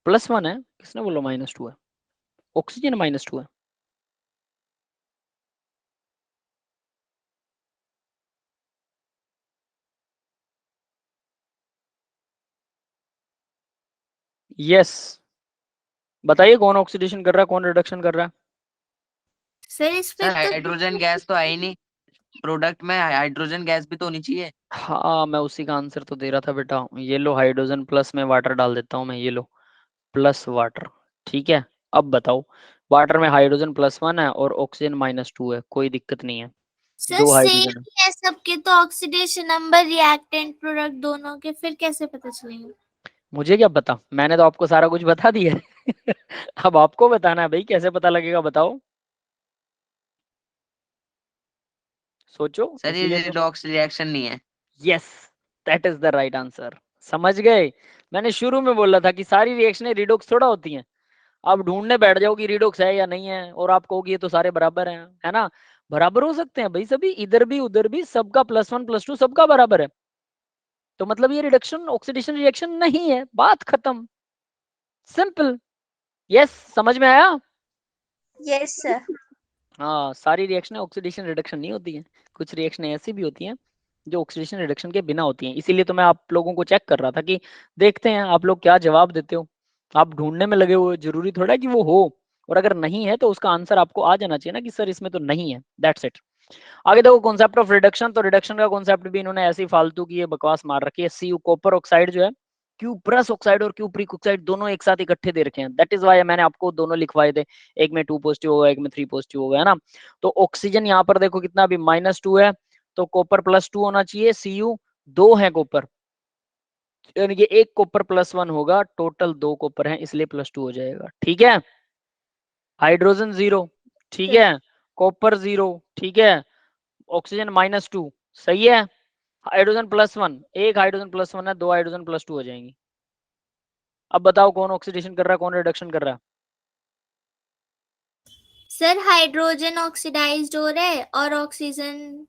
+1 है, किसने बोला -2 है? ऑक्सीजन -2 है। यस, बताइए कौन ऑक्सीडेशन कर रहा है, कौन रिडक्शन कर रहा है? सर इसमें सर तो हाइड्रोजन गैस तो आई नहीं, प्रोडक्ट में हाइड्रोजन गैस भी तो होनी चाहिए। हाँ, मैं उसी का आंसर तो दे रहा था बेटा, ये लो हाइड्रोजन प्लस में वाटर डाल देता हूँ मैं, ये लो प्लस वाटर, ठीक है। अब बताओ, वाटर में हाइड्रोजन +1 है और ऑक्सीजन -2 है, कोई दिक्कत नहीं है, सर 2 सेम हाइड्रोजन है। ही है सबके, तो ऑक्सीडेशन नंबर रिएक्टेंट प्रोडक्ट दोनों के फिर कैसे पता चलेगा? मुझे क्या पता, मैंने तो आपको सारा कुछ बता दिया है अब आपको बताना है भाई, कैसे पता लगेगा बताओ, सोचो, सर ये इसीलिए तो। रिडॉक्स रिएक्शन नहीं है। Yes, that is the right answer. समझ गए? मैंने शुरू में बोला था कि सारी रिएक्शनें रिडॉक्स थोड़ा होती हैं। आप ढूंढने बैठ जाओ कि रिडॉक्स है या नहीं है, और आप कहोगे ये तो सारे बराबर हैं, है ना? बराबर हो सकते हैं भाई सभी, इधर भी उधर भी, सबका +1 +2 सबका बराबर है। तो मतलब ये रिडक्शन ऑक्सीडेशन रिएक्शन नहीं है, बात खत्म, सिंपल। यस, समझ में आया? Yes sir. हाँ, सारी रिएक्शन ऑक्सीडेशन रिडक्शन नहीं होती हैं, कुछ रिएक्शन ऐसी भी होती हैं जो ऑक्सीडेशन रिडक्शन के बिना होती हैं। इसीलिए तो मैं आप लोगों को चेक कर रहा था कि देखते हैं आप लोग क्या जवाब देते हो। आप ढूंढने में लगे हुए, जरूरी थोड़ा है कि वो हो, और अगर नहीं है तो उसका आंसर आपको आ जाना चाहिए ना कि सर इसमें तो नहीं है, दैट्स इट। आगे देखो कॉन्सेप्ट ऑफ रिडक्शन, तो रिडक्शन का कॉन्सेप्ट भी इन्होंने ऐसी फालतू की ये बकवास मार रखी है। सी कॉपर ऑक्साइड जो है, क्यूप्रस ऑक्साइड और क्यूप्रिक ऑक्साइड दोनों एक साथ इकट्ठे दे रखे हैं, दैट इज वाई मैंने आपको दोनों लिखवाए थे, एक में 2 पॉजिटिव होगा, एक में 3 पॉजिटिव होगा, है ना? तो ऑक्सीजन यहाँ पर देखो कितना, अभी -2 है, तो कॉपर +2 होना चाहिए, Cu 2 है कॉपर, यानी कि एक कॉपर +1 होगा, टोटल 2 कॉपर है, इसलिए +2 हो जाएगा। ठीक है, हाइड्रोजन 0, ठीक है, कॉपर 0, ठीक है, ऑक्सीजन -2, सही है, हाइड्रोजन +1, एक हाइड्रोजन +1 है, 2 हाइड्रोजन +2 हो जाएंगी। अब बताओ कौन ऑक्सीडेशन कर रहा है, कौन रिडक्शन कर रहा है? सर हाइड्रोजन ऑक्सीडाइज्ड हो रहा है और ऑक्सीजन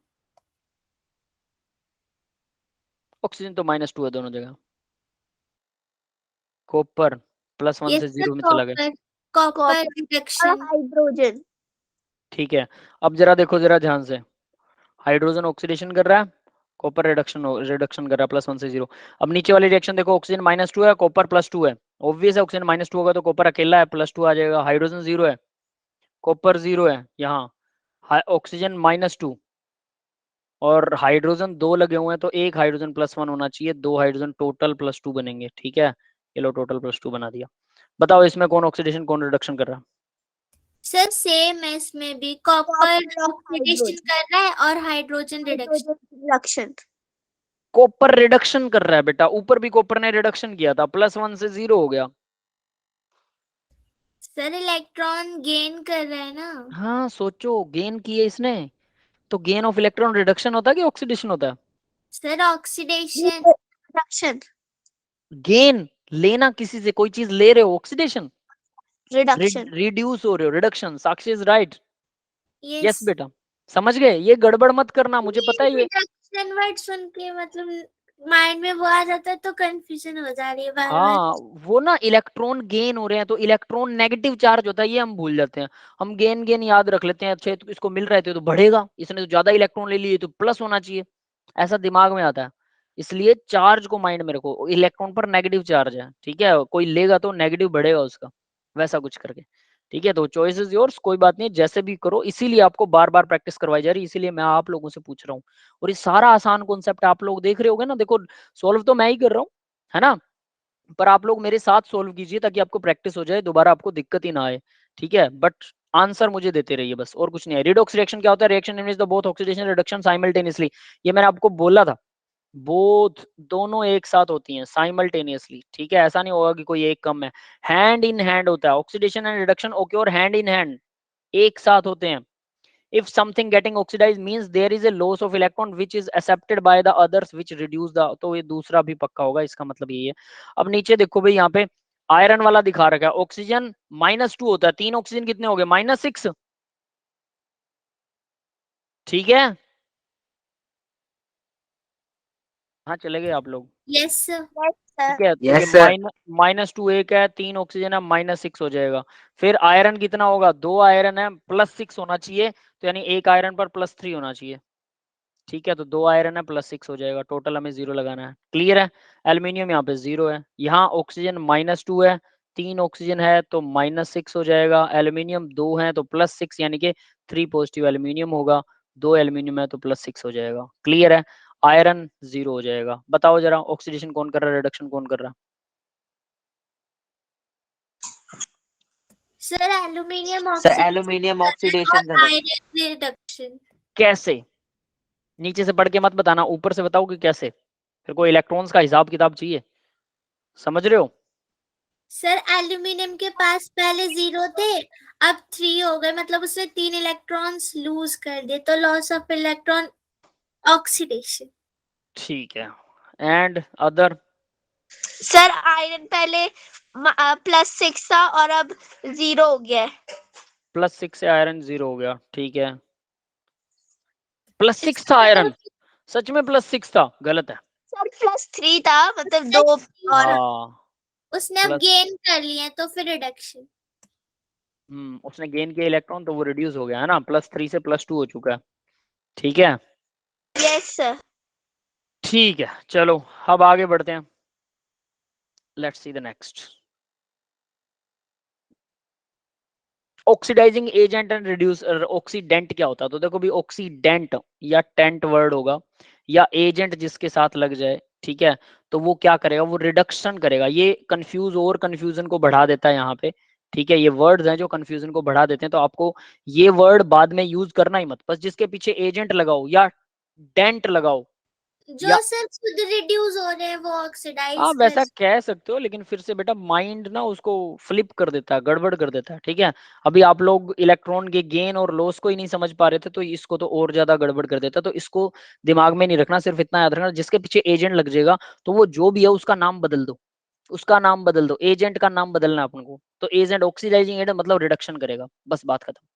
ऑक्सीजन तो -2 है दोनों जगह, कॉपर +1 यस से सर, 0 में चला गया। कॉपर कॉपर और रिडक्शन। हाइड्रोजन। ठीक है, अब जरा देखो जरा ध्यान से, हाइड्रोजन ऑक्सीडेशन कर रहा है, कॉपर रिडक्शन कर रहा है +1 से 0। अब नीचे वाली रिएक्शन देखो, ऑक्सीजन -2 है, कॉपर +2 है, ऑब्वियस है ऑक्सीजन -2 होगा तो कॉपर अकेला है, +2 आ जाएगा। हाइड्रोजन 0 है, कॉपर 0 है, यहाँ ऑक्सीजन -2 और हाइड्रोजन 2 लगे हुए हैं, तो एक हाइड्रोजन +1 होना चाहिए, 2 हाइड्रोजन टोटल +2 बनेंगे। ठीक है, ये लो टोटल +2 बना दिया। बताओ इसमें कौन ऑक्सीडेशन कौन रिडक्शन कर रहा है? सर सेम है, इसमें भी कॉपर ऑक्सीडेशन कर रहा है और hydrogen reduction. Reduction. Copper reduction कर रहा है बेटा, ऊपर भी कॉपर ने रिडक्शन किया था, +1 से 0 हो गया। सर इलेक्ट्रॉन गेन कर रहा है ना। हाँ सोचो, गेन किए इसने, तो गेन ऑफ इलेक्ट्रॉन रिडक्शन होता है कि ऑक्सीडेशन होता है? Sir oxidation. रिडक्शन। गेन, लेना किसी से कोई चीज ले रहे हो, ऑक्सीडेशन। रिडक्शन। रिड्यूस हो रहे हो, reduction. Sakshi is right. Yes. Yes बेटा, समझ गए? ये गड़बड़ मत करना, मुझे पता है ये। रिडक्शन वर्ड सुन के मतलब माइंड में वो आ जाता है तो कंफ्यूजन हो जा रही है बार बार। हाँ, वो ना इलेक्ट्रॉन गेन हो रहे हैं, तो इलेक्ट्रॉन नेगेटिव चार्ज होता है, ये हम भूल जाते हैं। हम गेन गेन याद रख लेते हैं, अच्छा तो इसको मिल रहा है तो बढ़ेगा, इसने तो ज्यादा इलेक्ट्रॉन ले लिए तो प्लस होना चाहिए, ऐसा दिमाग में आता है। इसलिए चार्ज को माइंड में रखो, इलेक्ट्रॉन पर नेगेटिव चार्ज है, ठीक है, कोई लेगा तो नेगेटिव बढ़ेगा उसका, वैसा कुछ करके। ठीक है, तो चॉइस इज योर्स, कोई बात नहीं, जैसे भी करो। इसीलिए आपको बार बार प्रैक्टिस करवाई जा रही है, इसीलिए मैं आप लोगों से पूछ रहा हूँ। और ये सारा आसान कॉन्सेप्ट आप लोग देख रहे होगे ना, देखो सोल्व तो मैं ही कर रहा हूँ, है ना, पर आप लोग मेरे साथ सोल्व कीजिए ताकि आपको प्रैक्टिस हो जाए, दोबारा आपको दिक्कत ही ना आए। ठीक है, बट आंसर मुझे देते रहिए बस, और कुछ नहीं है। रिडॉक्स रिएक्शन क्या होता है? Reaction in which the both oxidation reduction simultaneously, ये मैंने आपको बोला था, बोथ दोनों एक साथ होती हैं साइमल्टेनियसली। ठीक है, ऐसा नहीं होगा कि कोई एक कम है, हैंड इन हैंड होता है, ऑक्सीडेशन एंड रिडक्शन ओके, और हैंड इन हैंड एक साथ होते हैं। If something getting oxidized means there is a loss of electron which is accepted by the others which reduce the, तो ये दूसरा भी पक्का होगा, इसका मतलब यही है। अब नीचे देखो भाई, यहाँ पे आयरन वाला दिखा रखा है, ऑक्सीजन -2 होता है, 3 ऑक्सीजन कितने हो गए? -6। ठीक है, हाँ चले गए आप लोग। Yes sir. ठीक है, तो ये यस सर। -2 एक है, 3 ऑक्सीजन है, -6 हो जाएगा। फिर आयरन कितना होगा? 2 आयरन है, +6 होना चाहिए, तो यानी एक आयरन पर +3 होना चाहिए। ठीक है, तो 2 आयरन है, +6 हो जाएगा, टोटल हमें 0 लगाना है। क्लियर है? एल्यूमिनियम यहाँ पे 0 है, यहाँ ऑक्सीजन -2 है, 3 ऑक्सीजन है तो -6 हो जाएगा, एल्यूमिनियम 2 है तो +6, यानी कि 3 पॉजिटिव एल्यूमिनियम होगा, 2 एल्यूमिनियम है तो +6 हो जाएगा। क्लियर है? आयरन 0 हो जाएगा। बताओ जरा, ऑक्सीडेशन कौन कर रहा है, रिडक्शन कौन कर रहा है? Sir aluminium sir aluminium oxidation कर रहा है। Iron reduction. कैसे? नीचे से पढ़ के मत बताना, ऊपर से बताओ कि कैसे, फिर कोई इलेक्ट्रॉन्स का हिसाब किताब चाहिए, समझ रहे हो? सर एल्यूमिनियम के पास पहले 0 थे, अब 3 हो गए, मतलब उसने 3 इलेक्ट्रॉन्स लूज कर दिए, तो लॉस ऑफ इलेक्ट्रॉन ऑक्सीडेशन। ठीक है, एंड अदर सर आयरन पहले +6 था और अब 0 हो गया है। +6 से आयरन 0 हो गया, ठीक है। +6 था आयरन, सच में +6 था, गलत है। सर +3 था, मतलब 2 और हाँ उसने अब प्लस गेन कर लिए तो फिर रिडक्शन। उसने गेन किया इलेक्ट्रॉन तो वो रिड्यूस हो गया है ना, +3 से +2 हो चुका है, ठीक है। Yes sir. ठीक है, चलो अब आगे बढ़ते हैं। Let's see the next. Oxidizing agent and reducer. Oxidant क्या होता है? तो देखो भी, ऑक्सीडेंट या टेंट वर्ड होगा या एजेंट जिसके साथ लग जाए, ठीक है, तो वो क्या करेगा, वो रिडक्शन करेगा। ये कंफ्यूज और कंफ्यूजन को बढ़ा देता है यहाँ पे, ठीक है। ये वर्ड्स हैं जो कंफ्यूजन को बढ़ा देते हैं, तो आपको ये वर्ड बाद में यूज करना ही मत। बस जिसके पीछे एजेंट लगाओ या डेंट लगाओ जो या सर खुद रिड्यूस हो रहे हैं वो ऑक्सीडाइज आप वैसा कह सकते हो, लेकिन फिर से बेटा माइंड ना उसको फ्लिप कर देता है, गड़बड़ कर देता है, ठीक है। अभी आप लोग इलेक्ट्रॉन के गेन और लॉस को ही नहीं समझ पा रहे थे, तो इसको तो और ज्यादा गड़बड़ कर देता है। तो इसको दिमाग में नहीं रखना, सिर्फ इतना याद रखना, जिसके पीछे एजेंट लग जाएगा तो वो जो भी है उसका नाम बदल दो, उसका नाम बदल दो, एजेंट का नाम बदलना है अपन को। तो एजेंट ऑक्सीडाइजिंग एजेंट मतलब रिडक्शन करेगा, बस बात खत्म,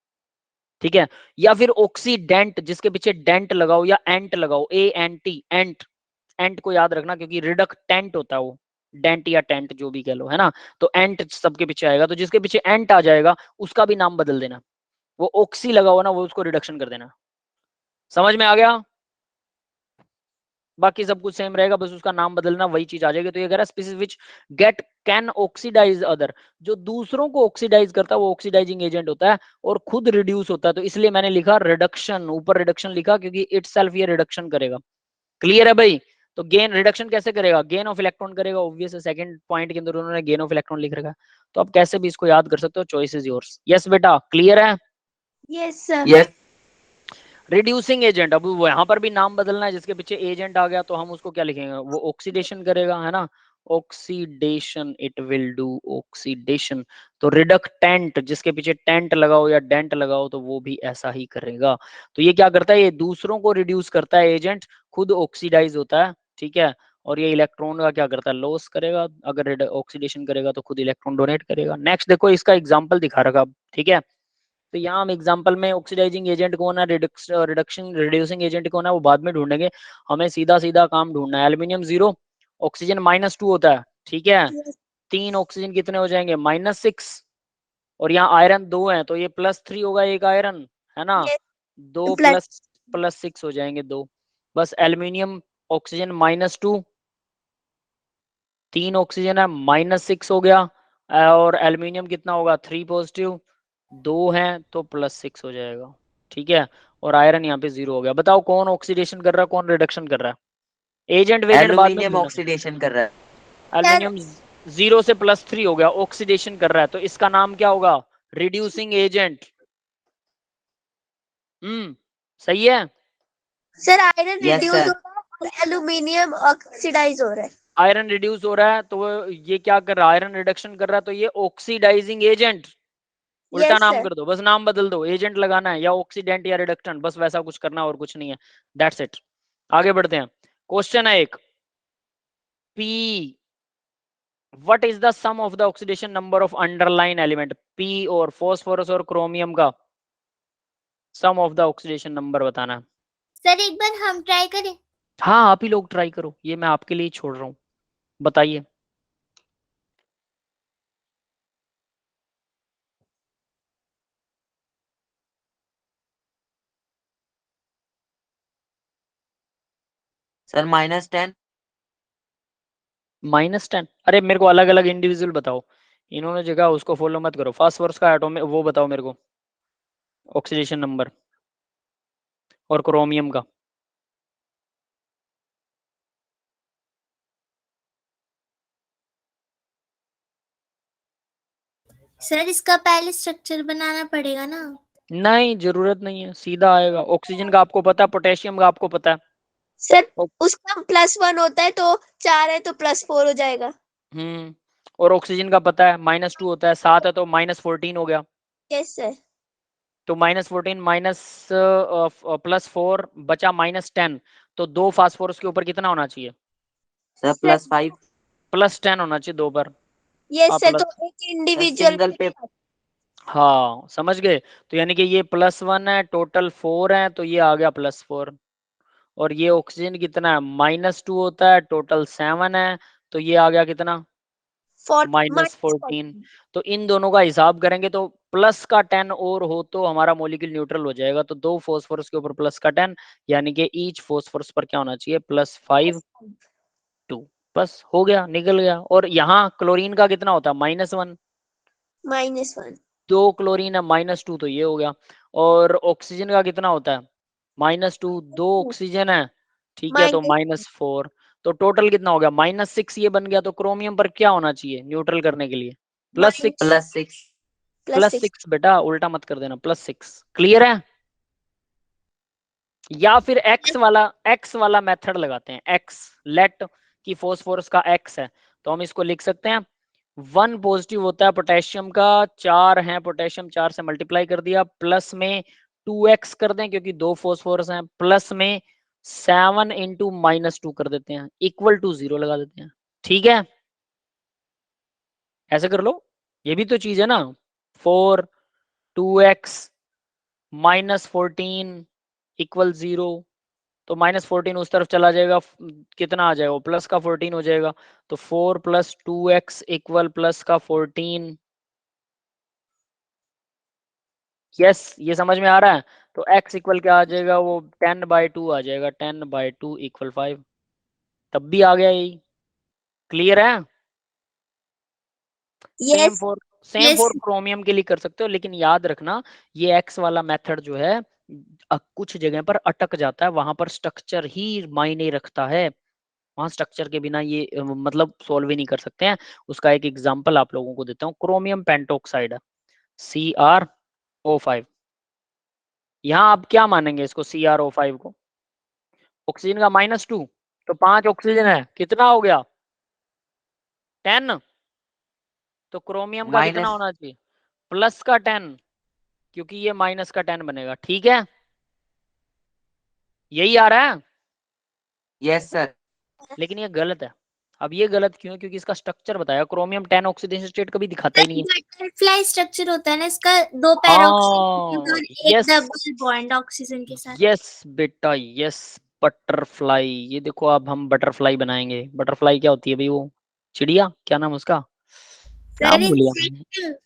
ठीक है। या फिर ऑक्सीडेंट, जिसके पीछे डेंट लगाओ या एंट लगाओ, ANT, एंट। एंट को याद रखना क्योंकि रिडक्टेंट होता है वो, डेंट या टेंट जो भी कह लो, है ना। तो एंट सबके पीछे आएगा, तो जिसके पीछे एंट आ जाएगा उसका भी नाम बदल देना। वो ऑक्सी लगा हुआ ना, वो उसको रिडक्शन कर देना। समझ में आ गया? बाकी सब कुछ सेम रहेगा, बस उसका नाम बदलना, वही चीज आ जाएगी। तो ये कह रहा है species which get can oxidize other, जो दूसरों को ऑक्सीडाइज करता है वो ऑक्सीडाइजिंग एजेंट होता है और खुद रिड्यूस होता है। तो इसलिए मैंने लिखा रिडक्शन, ऊपर रिडक्शन लिखा क्योंकि इटसेल्फ ये रिडक्शन करेगा। क्लियर है भाई? तो गेन रिडक्शन कैसे करेगा? गेन ऑफ इलेक्ट्रॉन करेगा, ऑब्वियस है। सेकंड पॉइंट के अंदर उन्होंने गेन ऑफ इलेक्ट्रॉन लिख रखा है, तो आप कैसे भी इसको याद कर सकते हो, चॉइस इज योर्स। यस बेटा, क्लियर है? Yes sir. Yes reducing agent, अब वो यहाँ पर भी नाम बदलना है, जिसके पीछे एजेंट आ गया तो हम उसको क्या लिखेंगे, वो ऑक्सीडेशन करेगा, है ना। Oxidation, it will do oxidation. तो रिडक्टेंट, जिसके पीछे टेंट लगाओ या डेंट लगाओ तो वो भी ऐसा ही करेगा। तो ये क्या करता है, ये दूसरों को रिड्यूस करता है एजेंट, खुद ऑक्सीडाइज होता है, ठीक है। और ये इलेक्ट्रॉन का क्या करता है, लॉस करेगा। अगर ऑक्सीडेशन करेगा तो खुद इलेक्ट्रॉन डोनेट करेगा। नेक्स्ट देखो, इसका एग्जाम्पल दिखा रखा, ठीक है। तो यहाँ हम एग्जांपल में ऑक्सीडाइजिंग एजेंट कौन है, रिडक्शन रिड्यूसिंग एजेंट कौन है, वो बाद में ढूंढेंगे। हमें सीधा सीधा काम ढूंढना है। एल्यूमिनियम 0, ऑक्सीजन -2 होता है, ठीक है। 3 ऑक्सीजन कितने हो जाएंगे, -6। और यहाँ आयरन 2 है तो ये +3 होगा एक आयरन, है ना। 2 प्लस प्लस 6 हो जाएंगे 2। बस एल्यूमिनियम ऑक्सीजन -2, 3 ऑक्सीजन है, -6 हो गया। और एल्यूमिनियम कितना होगा, 3 पॉजिटिव, 2 है तो +6 हो जाएगा, ठीक है। और आयरन यहाँ पे 0 हो गया। बताओ कौन ऑक्सीडेशन कर रहा है, कौन रिडक्शन कर रहा है? एजेंट वेजेंट बाद में एल्यूमिनियम ढूंढना। ऑक्सीडेशन कर रहा है। एल्यूमिनियम 0 से +3 हो गया, ऑक्सीडेशन कर रहा है, तो इसका नाम क्या होगा, रिड्यूसिंग एजेंट। सही है। Sir iron yes reduce sir. हो रहा है और एल्यूमिनियम ऑक्सीडाइज हो रहा है। आयरन रिड्यूस हो रहा है तो ये क्या कर रहा है, आयरन रिडक्शन कर रहा है, तो ये ऑक्सीडाइजिंग एजेंट। उल्टा यस नाम सर। कर दो, बस नाम बदल दो, एजेंट लगाना है या ऑक्सीडेंट या रिडक्टेंट, बस वैसा कुछ करना और कुछ नहीं है। That's it. आगे बढ़ते हैं। क्वेश्चन है एक, P what is the sum of the oxidation number of underline element. P और फॉस्फोरस और क्रोमियम का sum of the oxidation number बताना है। सर एक बार हम ट्राई करें। हाँ आप ही लोग ट्राई करो, ये मैं आपके लिए छोड़ रहा हूँ, बताइए। सर -10। -10? अरे मेरे को अलग अलग इंडिविजुअल बताओ, इन्होंने जगह उसको फॉलो मत करो। फास्फोरस का एटॉमिक वो बताओ मेरे को, ऑक्सीडेशन नंबर, और क्रोमियम का। सर इसका पहले स्ट्रक्चर बनाना पड़ेगा ना। नहीं जरूरत नहीं है, सीधा आएगा। ऑक्सीजन का आपको पता है, पोटेशियम का आपको पता है। सर उसका +1 होता है तो 4 है तो +4 हो जाएगा। और ऑक्सीजन का पता है -2 होता है, 7 है तो -14 हो गया। Yes sir. तो -14 माइनस +4 बचा -10, तो 2 फास्फोरस के ऊपर कितना होना चाहिए, सर सर +5। +10 होना चाहिए 2 पर। यस हाँ, सर, प्लस तो एक इंडिविजुअल सिंगल पे हाँ समझ गए। तो यानी कि ये +1 है, टोटल 4 है, तो ये आ गया +4। और ये ऑक्सीजन कितना है, -2 होता है, टोटल 7 है, तो ये आ गया कितना, -14। तो इन दोनों का हिसाब करेंगे तो प्लस का 10 और हो तो हमारा मॉलिक्यूल न्यूट्रल हो जाएगा। तो 2 फॉस्फोरस के ऊपर प्लस का 10, यानी कि ईच फॉस्फोरस पर क्या होना चाहिए, +5 2। बस हो गया, निकल गया। और यहाँ क्लोरीन का कितना होता है, -1। -1। 2 क्लोरीन है, -2, तो ये हो गया। और ऑक्सीजन का कितना होता है, -2। 2 ऑक्सीजन है, ठीक है, तो -4। तो टोटल कितना हो गया, -6 ये बन गया। तो क्रोमियम पर क्या होना चाहिए न्यूट्रल करने के लिए, +6। +6। +6 बेटा, उल्टा मत कर देना, +6। क्लियर है। या फिर एक्स वाला मेथड लगाते हैं, एक्स लेट की फॉस्फोरस का एक्स है, तो हम इसको लिख सकते हैं 1 पॉजिटिव होता है पोटेशियम का, 4 है पोटेशियम, 4 से मल्टीप्लाई कर दिया, प्लस में 2x कर दें क्योंकि 2 फॉस्फोरस हैं, प्लस में 7 इंटू -2 कर देते हैं, इक्वल टू 0 लगा देते हैं। ठीक है, ऐसे कर लो, ये भी तो चीज है ना। 4 2x -14 इक्वल 0, तो -14 उस तरफ चला जाएगा, कितना आ जाएगा, प्लस का 14 हो जाएगा। तो 4 + 2x इक्वल प्लस का 14। यस, ये समझ में आ रहा है। तो x इक्वल क्या आ जाएगा, वो 10/2 आ जाएगा, 10/2 इक्वल 5। तब भी आ गया यही। क्लियर है। सेम यस फॉर क्रोमियम के लिए कर सकते हो, लेकिन याद रखना ये x वाला मेथड जो है कुछ जगह पर अटक जाता है, वहां पर स्ट्रक्चर ही मायने रखता है, वहां स्ट्रक्चर के बिना ये मतलब सोल्व ही नहीं कर सकते हैं। उसका एक एग्जांपल आप लोगों को देता हूँ, क्रोमियम पेंटोक्साइड है, CrO5। यहाँ आप क्या मानेंगे इसको, CrO5 को, ऑक्सीजन का -2, तो 5 ऑक्सीजन है, कितना हो गया, 10। तो क्रोमियम का कितना माइनस होना चाहिए, प्लस का 10, क्योंकि ये माइनस का 10 बनेगा। ठीक है, यही आ रहा है। Yes sir. लेकिन ये गलत है। अब ये गलत क्यों है, क्योंकि इसका स्ट्रक्चर बताया, क्रोमियम 10 ऑक्सीडेशन स्टेट कभी दिखाता ही नहीं है। बटरफ्लाई स्ट्रक्चर होता है ना इसका, 2 हाँ, पैरोक्सीजन और एक यस डबल बॉन्ड ऑक्सीजन के साथ। यस बेटा, यस, बटरफ्लाई। ये देखो, अब हम बटरफ्लाई बनाएंगे। बटरफ्लाई क्या होती है भाई, वो चिड़िया, क्या नाम उसका, सर नाम भूल गया मैंने। इंसेक्ट,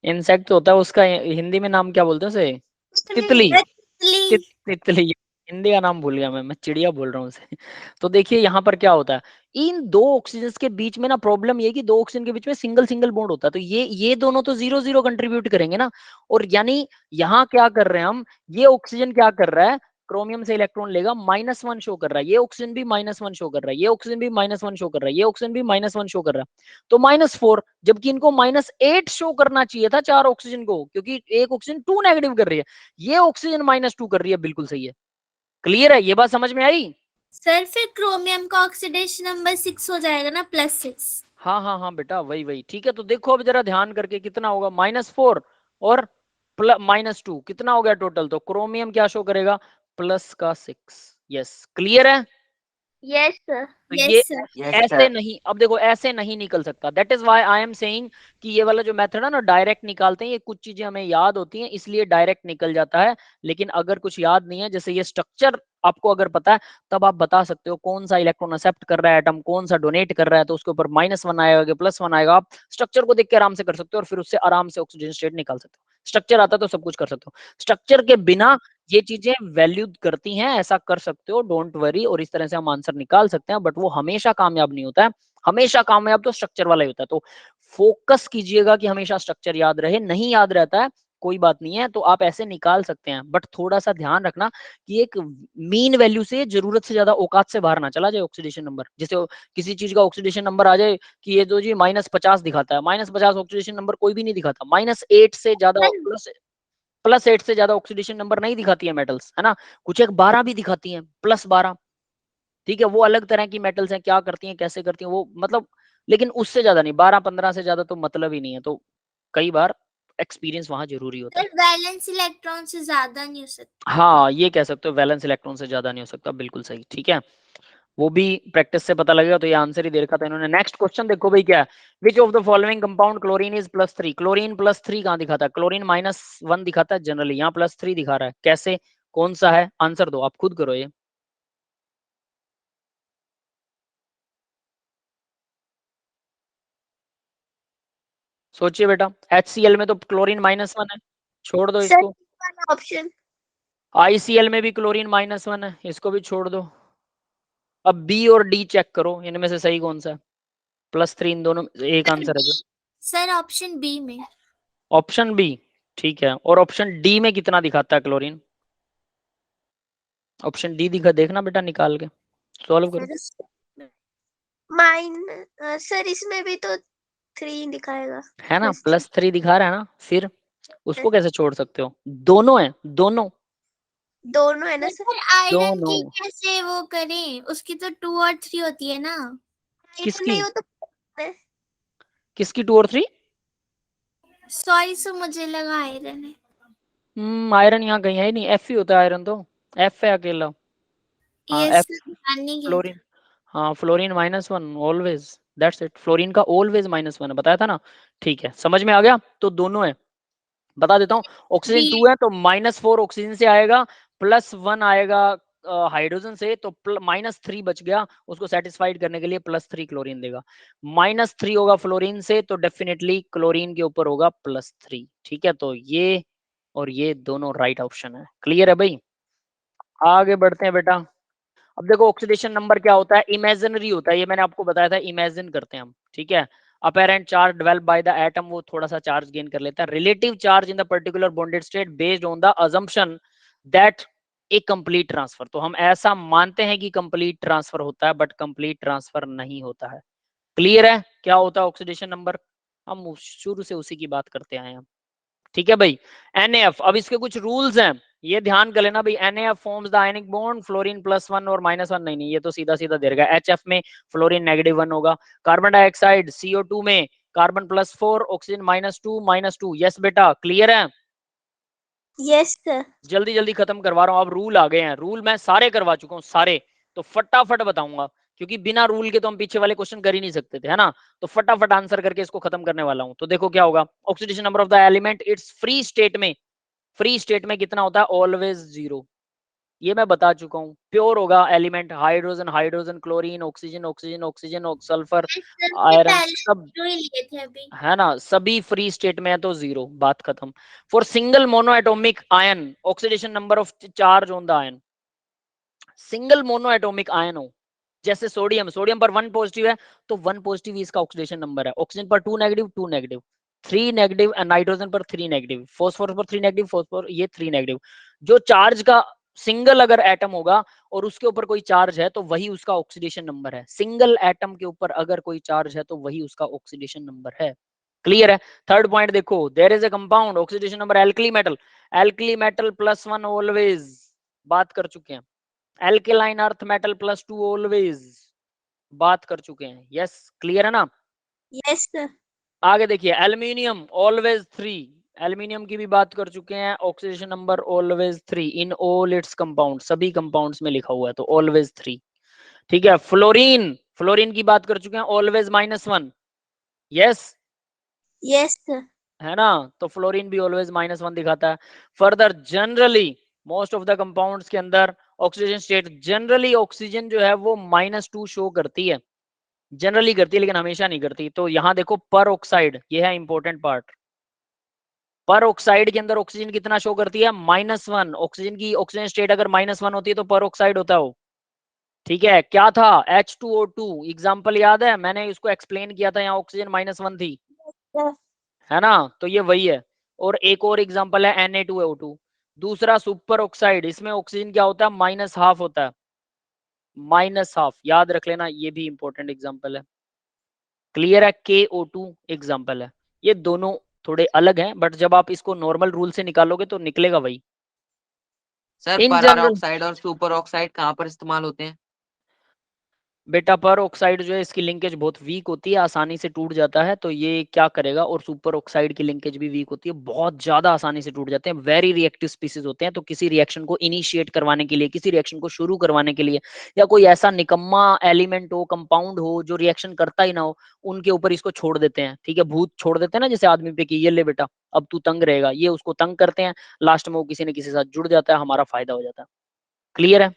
इंसेक्ट होता है, उसका हिंदी में नाम क्या बोलते हैं उसे, तितली। तितली। तितली, हिंदी का नाम भूल गया मैं चिड़िया बोल रहा हूँ उसे। तो देखिए यहाँ पर क्या होता है, इन 2 ऑक्सीजन के बीच में ना प्रॉब्लम ये कि 2 ऑक्सीजन के बीच में सिंगल सिंगल बॉन्ड होता है, तो ये दोनों तो 0 0 कंट्रीब्यूट करेंगे ना। और यानी यहाँ क्या कर रहे हैं हम, ये ऑक्सीजन क्या कर रहा है, क्रोमियम से इलेक्ट्रॉन लेगा, -1 शो कर रहा है, ये ऑक्सीजन भी -1 शो कर रहा है, ये ऑक्सीजन भी -1 शो कर रहा है, ये ऑक्सीजन भी -1 शो कर रहा है, तो -4। जबकि इनको -8 शो करना चाहिए था 4 ऑक्सीजन को, क्योंकि एक ऑक्सीजन 2 नेगेटिव कर रही है, ये ऑक्सीजन -2 कर रही है, बिल्कुल सही है। क्लियर है, ये बात समझ में आई। सर फिर क्रोमियम का ऑक्सीडेशन नंबर 6 हो जाएगा ना, +6। हाँ हाँ हाँ बेटा, वही वही, ठीक है। तो देखो अब जरा ध्यान करके, कितना होगा, -4 और -2, कितना हो गया टोटल। तो क्रोमियम क्या शो करेगा, प्लस का 6। यस, क्लियर है। Yes sir. तो यस ये सर। यस ऐसे सर। नहीं, अब देखो ऐसे नहीं निकल सकता। That is why I am saying कि ये वाला जो मेथड है ना, डायरेक्ट निकालते हैं, ये कुछ चीजें हमें याद होती हैं इसलिए डायरेक्ट निकल जाता है। लेकिन अगर कुछ याद नहीं है, जैसे ये स्ट्रक्चर आपको अगर पता है, तब आप बता सकते हो कौन सा इलेक्ट्रॉन एक्सेप्ट कर रहा है एटम, कौन सा डोनेट कर रहा है, तो उसके ऊपर -1 आएगा, +1 आएगा। आप स्ट्रक्चर को देख के आराम से कर सकते हो और फिर उससे आराम से ऑक्सीजन स्टेट निकाल सकते हो। स्ट्रक्चर आता तो सब कुछ कर सकते हो, स्ट्रक्चर के बिना ये चीजें वैल्यू करती हैं, ऐसा कर सकते हो, डोंट वरी। और इस तरह से हम आंसर निकाल सकते हैं, बट वो हमेशा कामयाब नहीं होता है। हमेशा कामयाब तो स्ट्रक्चर वाला ही होता है। तो फोकस कीजिएगा कि हमेशा स्ट्रक्चर याद रहे। नहीं याद रहता है कोई बात नहीं है, तो आप ऐसे निकाल सकते हैं, बट थोड़ा सा ध्यान रखना कि एक मीन वैल्यू से जरूरत से ज्यादा औकात से बाहर ना चला जाए ऑक्सीडेशन नंबर। जैसे किसी चीज का ऑक्सीडेशन नंबर आ जाए कि ये तो जी -50 दिखाता है, -50 ऑक्सीडेशन नंबर कोई भी नहीं दिखाता। -8 से ज्यादा, +8 से ज्यादा ऑक्सीडेशन नंबर नहीं दिखाती है मेटल्स, है ना। कुछ एक 12 भी दिखाती हैं, +12। ठीक है, वो अलग तरह की मेटल्स हैं, क्या करती हैं कैसे करती हैं वो मतलब, लेकिन उससे ज्यादा नहीं, 12-15 से ज्यादा तो मतलब ही नहीं है। तो कई बार एक्सपीरियंस वहां जरूरी होता है। सर वैलेंस इलेक्ट्रॉन से ज्यादा नहीं हो सकता। हाँ, ये कह सकते हो, वैलेंस इलेक्ट्रॉन से ज्यादा नहीं हो सकता, बिल्कुल सही। ठीक है, वो भी प्रैक्टिस से पता लगेगा। तो ये आंसर ही दे रखा था इन्होंने। नेक्स्ट क्वेश्चन देखो भाई क्या है, which of the following compound chlorine is +3। Chlorine +3 कहाँ दिखाता है? क्लोरीन -1 दिखाता है जनरली, यहाँ +3 दिखा रहा है, कैसे, कौन सा है? आंसर दो, आप खुद करो ये। सोचिए बेटा, HCl में तो क्लोरीन -1 है, छोड़ दो सर इसको। ऑप्शन ICl में भी क्लोरीन -1 है, इसको भी छोड़ दो। अब बी और डी चेक करो, इनमें से सही कौन सा है? +3 इन दोनों में एक आंसर है जो। सर ऑप्शन बी में। ऑप्शन बी ठीक है, और ऑप्शन डी में कितना दिखाता है क्लोरीन? ऑप्शन डी दिखा, देखना बेटा निकाल के सॉल्व करो। सर इसमें भी तो 3 दिखाएगा। है ना, +3 +3 दिखा रहा है ना, फिर उसको कैसे छोड़ सकते हो? दोनों है, दोनों दोनों है ना सर? सर आयरन की दोनों। कैसे वो करें, उसकी तो 2 और 3 होती है ना। किसकी? नहीं, वो तो किसकी 2 और 3? सॉरी सर, मुझे लगा आयरन है। आयरन यहाँ कहीं है ही नहीं, F ही होता है आयरन, तो F है अकेला। हाँ यस F, सर, ध्यान नहीं गया था। फ्लोरीन। हाँ fluorine -1 always, that's it. Fluorine का ऑलवेज -1 है, बताया था ना। ठीक है, समझ में आ गया। तो दोनों है, बता देता हूँ। ऑक्सीजन बी 2 है तो -4 ऑक्सीजन से आएगा, +1 आएगा हाइड्रोजन से, तो -3 बच गया। उसको सेटिस्फाइड करने के लिए +3 क्लोरीन देगा। -3 होगा फ्लोरीन से, तो डेफिनेटली क्लोरीन के ऊपर होगा +3। ठीक है, तो ये और ये दोनों राइट ऑप्शन है। क्लियर है भाई? आगे बढ़ते हैं बेटा। अब देखो ऑक्सीडेशन नंबर क्या होता है, इमेजिनरी होता है, ये मैंने आपको बताया था, इमेजिन करते हैं हम। ठीक है, apparent charge developed by the atom, वो थोड़ा सा चार्ज गेन कर लेता है। Relative charge in the particular bonded state based on the assumption that A complete transfer. तो हम ऐसा मानते हैं कि कंप्लीट ट्रांसफर होता है, बट कंप्लीट ट्रांसफर नहीं होता है। क्लियर है क्या होता है ऑक्सीडेशन नंबर? हम शुरू से उसी की बात करते आए हैं। ठीक है भाई। NaF, अब इसके कुछ रूल्स हैं, ये ध्यान कर लेना भाई। NaF forms the ionic bond, fluorine +1 और -1 नहीं, ये तो सीधा सीधा दे रहा है। HF में फ्लोरीन -1 होगा। कार्बन डाइऑक्साइड CO2 में कार्बन +4, ऑक्सीजन -2 यस बेटा, क्लियर है? Yes sir. जल्दी जल्दी खत्म करवा रहा हूँ, अब रूल आ गए हैं। रूल मैं सारे करवा चुका हूँ, सारे, तो फटाफट बताऊंगा, क्योंकि बिना रूल के तो हम पीछे वाले क्वेश्चन कर ही नहीं सकते थे, है ना। तो फटाफट आंसर करके इसको खत्म करने वाला हूँ। तो देखो क्या होगा, oxidation number of the element it's free state में, फ्री स्टेट में कितना होता है? ऑलवेज 0। ये मैं बता चुका हूँ। प्योर होगा element, hydrogen hydrogen, chlorine oxygen oxygen oxygen, sulphur sir iron, पहले सब, जो ही लिए थे अभी। है ना, सभी फ्री स्टेट में है तो 0, बात खत्म। For single mono atomic ion, oxidation number of charge on the ion, single mono atomic ion हो, जैसे सोडियम, सोडियम पर 1 पॉजिटिव है तो 1 पॉजिटिव इसका ऑक्सीडेशन नंबर है। ऑक्सीजन पर 2 नेगेटिव, 2 नेगेटिव, 3 नेगेटिव, नाइट्रोजन पर 3 नेगेटिव, फॉस्फोरस पर 3 नेगेटिव, फॉस्फोर ये 3 नेगेटिव। जो चार्ज का सिंगल अगर एटम होगा और उसके ऊपर कोई चार्ज है तो वही उसका ऑक्सीडेशन नंबर है। सिंगल एटम के ऊपर अगर कोई चार्ज है तो वही उसका ऑक्सीडेशन नंबर है। क्लियर है? थर्ड पॉइंट देखो, there is a compound oxidation number alkali metal, alkali metal +1 always, बात कर चुके हैं। एल्केलाइन अर्थ मेटल +2 ऑलवेज, बात कर चुके हैं। यस, क्लियर है ना? Yes sir. आगे देखिए, एल्यूमिनियम ऑलवेज 3, एल्यूमिनियम की भी बात कर चुके हैं, oxidation number always 3 in all its compound, सभी कंपाउंड्स में लिखा हुआ है तो ऑलवेज 3। ठीक है, फ्लोरीन, फ्लोरीन की बात कर चुके हैं, ऑलवेज -1। Yes, yes sir. है ना, तो फ्लोरीन भी ऑलवेज -1 दिखाता है। Further generally most of the compounds के अंदर ऑक्सीजन स्टेट, जनरली ऑक्सीजन जो है वो -2 शो करती है, जनरली करती है लेकिन हमेशा नहीं करती। तो यहाँ देखो पर ऑक्साइड, ये है इंपॉर्टेंट पार्ट, पर ऑक्साइड के अंदर ऑक्सीजन कितना शो करती है? -1। ऑक्सीजन की ऑक्सीजन स्टेट अगर -1 होती है तो पर ऑक्साइड होता है। ठीक है, क्या था? H2O2 एग्जाम्पल याद है, मैंने इसको एक्सप्लेन किया था, यहाँ ऑक्सीजन -1 थी, है ना, तो ये वही है। और एक और एग्जांपल है Na2O2, दूसरा सुपर ऑक्साइड, इसमें ऑक्सीजन क्या होता है? -1/2 होता है, -1/2, याद रख लेना, ये भी इंपॉर्टेंट एग्जांपल है। क्लियर है? KO2 एग्जांपल है। ये दोनों थोड़े अलग हैं, बट जब आप इसको नॉर्मल रूल से निकालोगे तो निकलेगा वही। सर इन पर जनरल, ऑक्साइड और सुपर ऑक्साइड कहाँ पर इस्तेमाल होते हैं? बेटा पर ऑक्साइड जो है इसकी लिंकेज बहुत वीक होती है, आसानी से टूट जाता है, तो ये क्या करेगा, और सुपर ऑक्साइड की लिंकेज भी वीक होती है, बहुत ज्यादा आसानी से टूट जाते हैं, वेरी रिएक्टिव स्पीसीज होते हैं। तो किसी रिएक्शन को इनिशिएट करवाने के लिए, किसी रिएक्शन को शुरू करवाने के लिए, या कोई ऐसा निकम्मा एलिमेंट हो, कंपाउंड हो जो रिएक्शन करता ही ना हो, उनके ऊपर इसको छोड़ देते हैं। ठीक है, भूत छोड़ देते हैं ना जैसे आदमी पे कि ये ले बेटा अब तू तंग रहेगा, ये उसको तंग करते हैं, लास्ट में वो किसी न किसी के साथ जुड़ जाता है, हमारा फायदा हो जाता है। क्लियर है?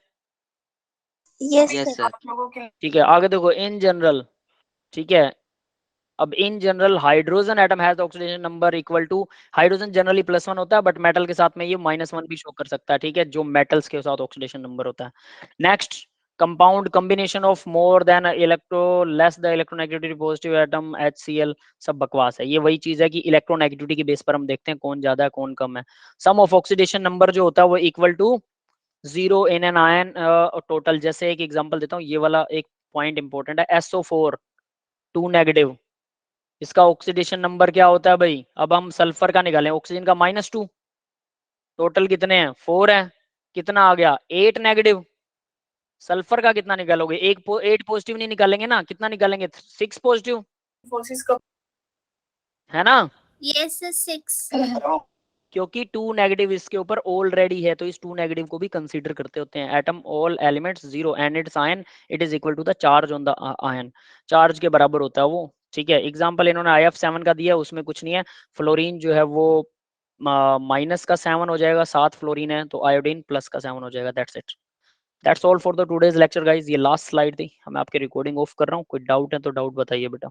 Yes yes sir. सर। ठीक है, आगे देखो इन जनरल। ठीक है, अब in general hydrogen atom has oxidation number equal to, hydrogen generally +1 होता है, बट मेटल के साथ में ये -1 भी शो कर सकता है। ठीक है, जो मेटल्स के साथ ऑक्सीडेशन नंबर होता है। Next, compound combination of more than electro less the electronegativity positive atom HCl, सब बकवास है। ये वही चीज है कि इलेक्ट्रोनेगेटिविटी की बेस पर हम देखते हैं कौन ज्यादा है कौन कम है। सम ऑफ ऑक्सीडेशन नंबर जो होता है वो equal to 0 in an ion total. जैसे एक एग्जांपल देता हूँ, ये वाला एक पॉइंट इंपॉर्टेंट है, SO4 2 नेगेटिव, इसका ऑक्सीडेशन नंबर क्या होता है भाई? अब हम सल्फर का निकालें, ऑक्सीजन का -2, टोटल कितने हैं? 4 है, कितना आ गया? 8 नेगेटिव। सल्फर का कितना निकालोगे? 8 पॉजिटिव नहीं निकालेंगे ना, कितना निकालेंगे? 6 पॉजिटिव, है ना? Yes sir 6। क्योंकि 2 नेगेटिव इसके ऊपर ऑलरेडी है, तो इस 2 नेगेटिव को भी कंसीडर करते होते हैं। Atom all elements 0 and its ion it is equal to the charge on the ion, charge के बराबर होता है वो। ठीक है, एग्जांपल इन्होंने IF7 का दिया, उसमें कुछ नहीं है। फ्लोरीन जो है वो -7 हो जाएगा, 7 फ्लोरीन है, तो आयोडीन +7 हो जाएगा। That's it, that's all for the today's lecture guys. ये लास्ट स्लाइड थी, मैं आपकी रिकॉर्डिंग ऑफ कर रहा हूँ। कोई डाउट है तो डाउट बताइए बेटा।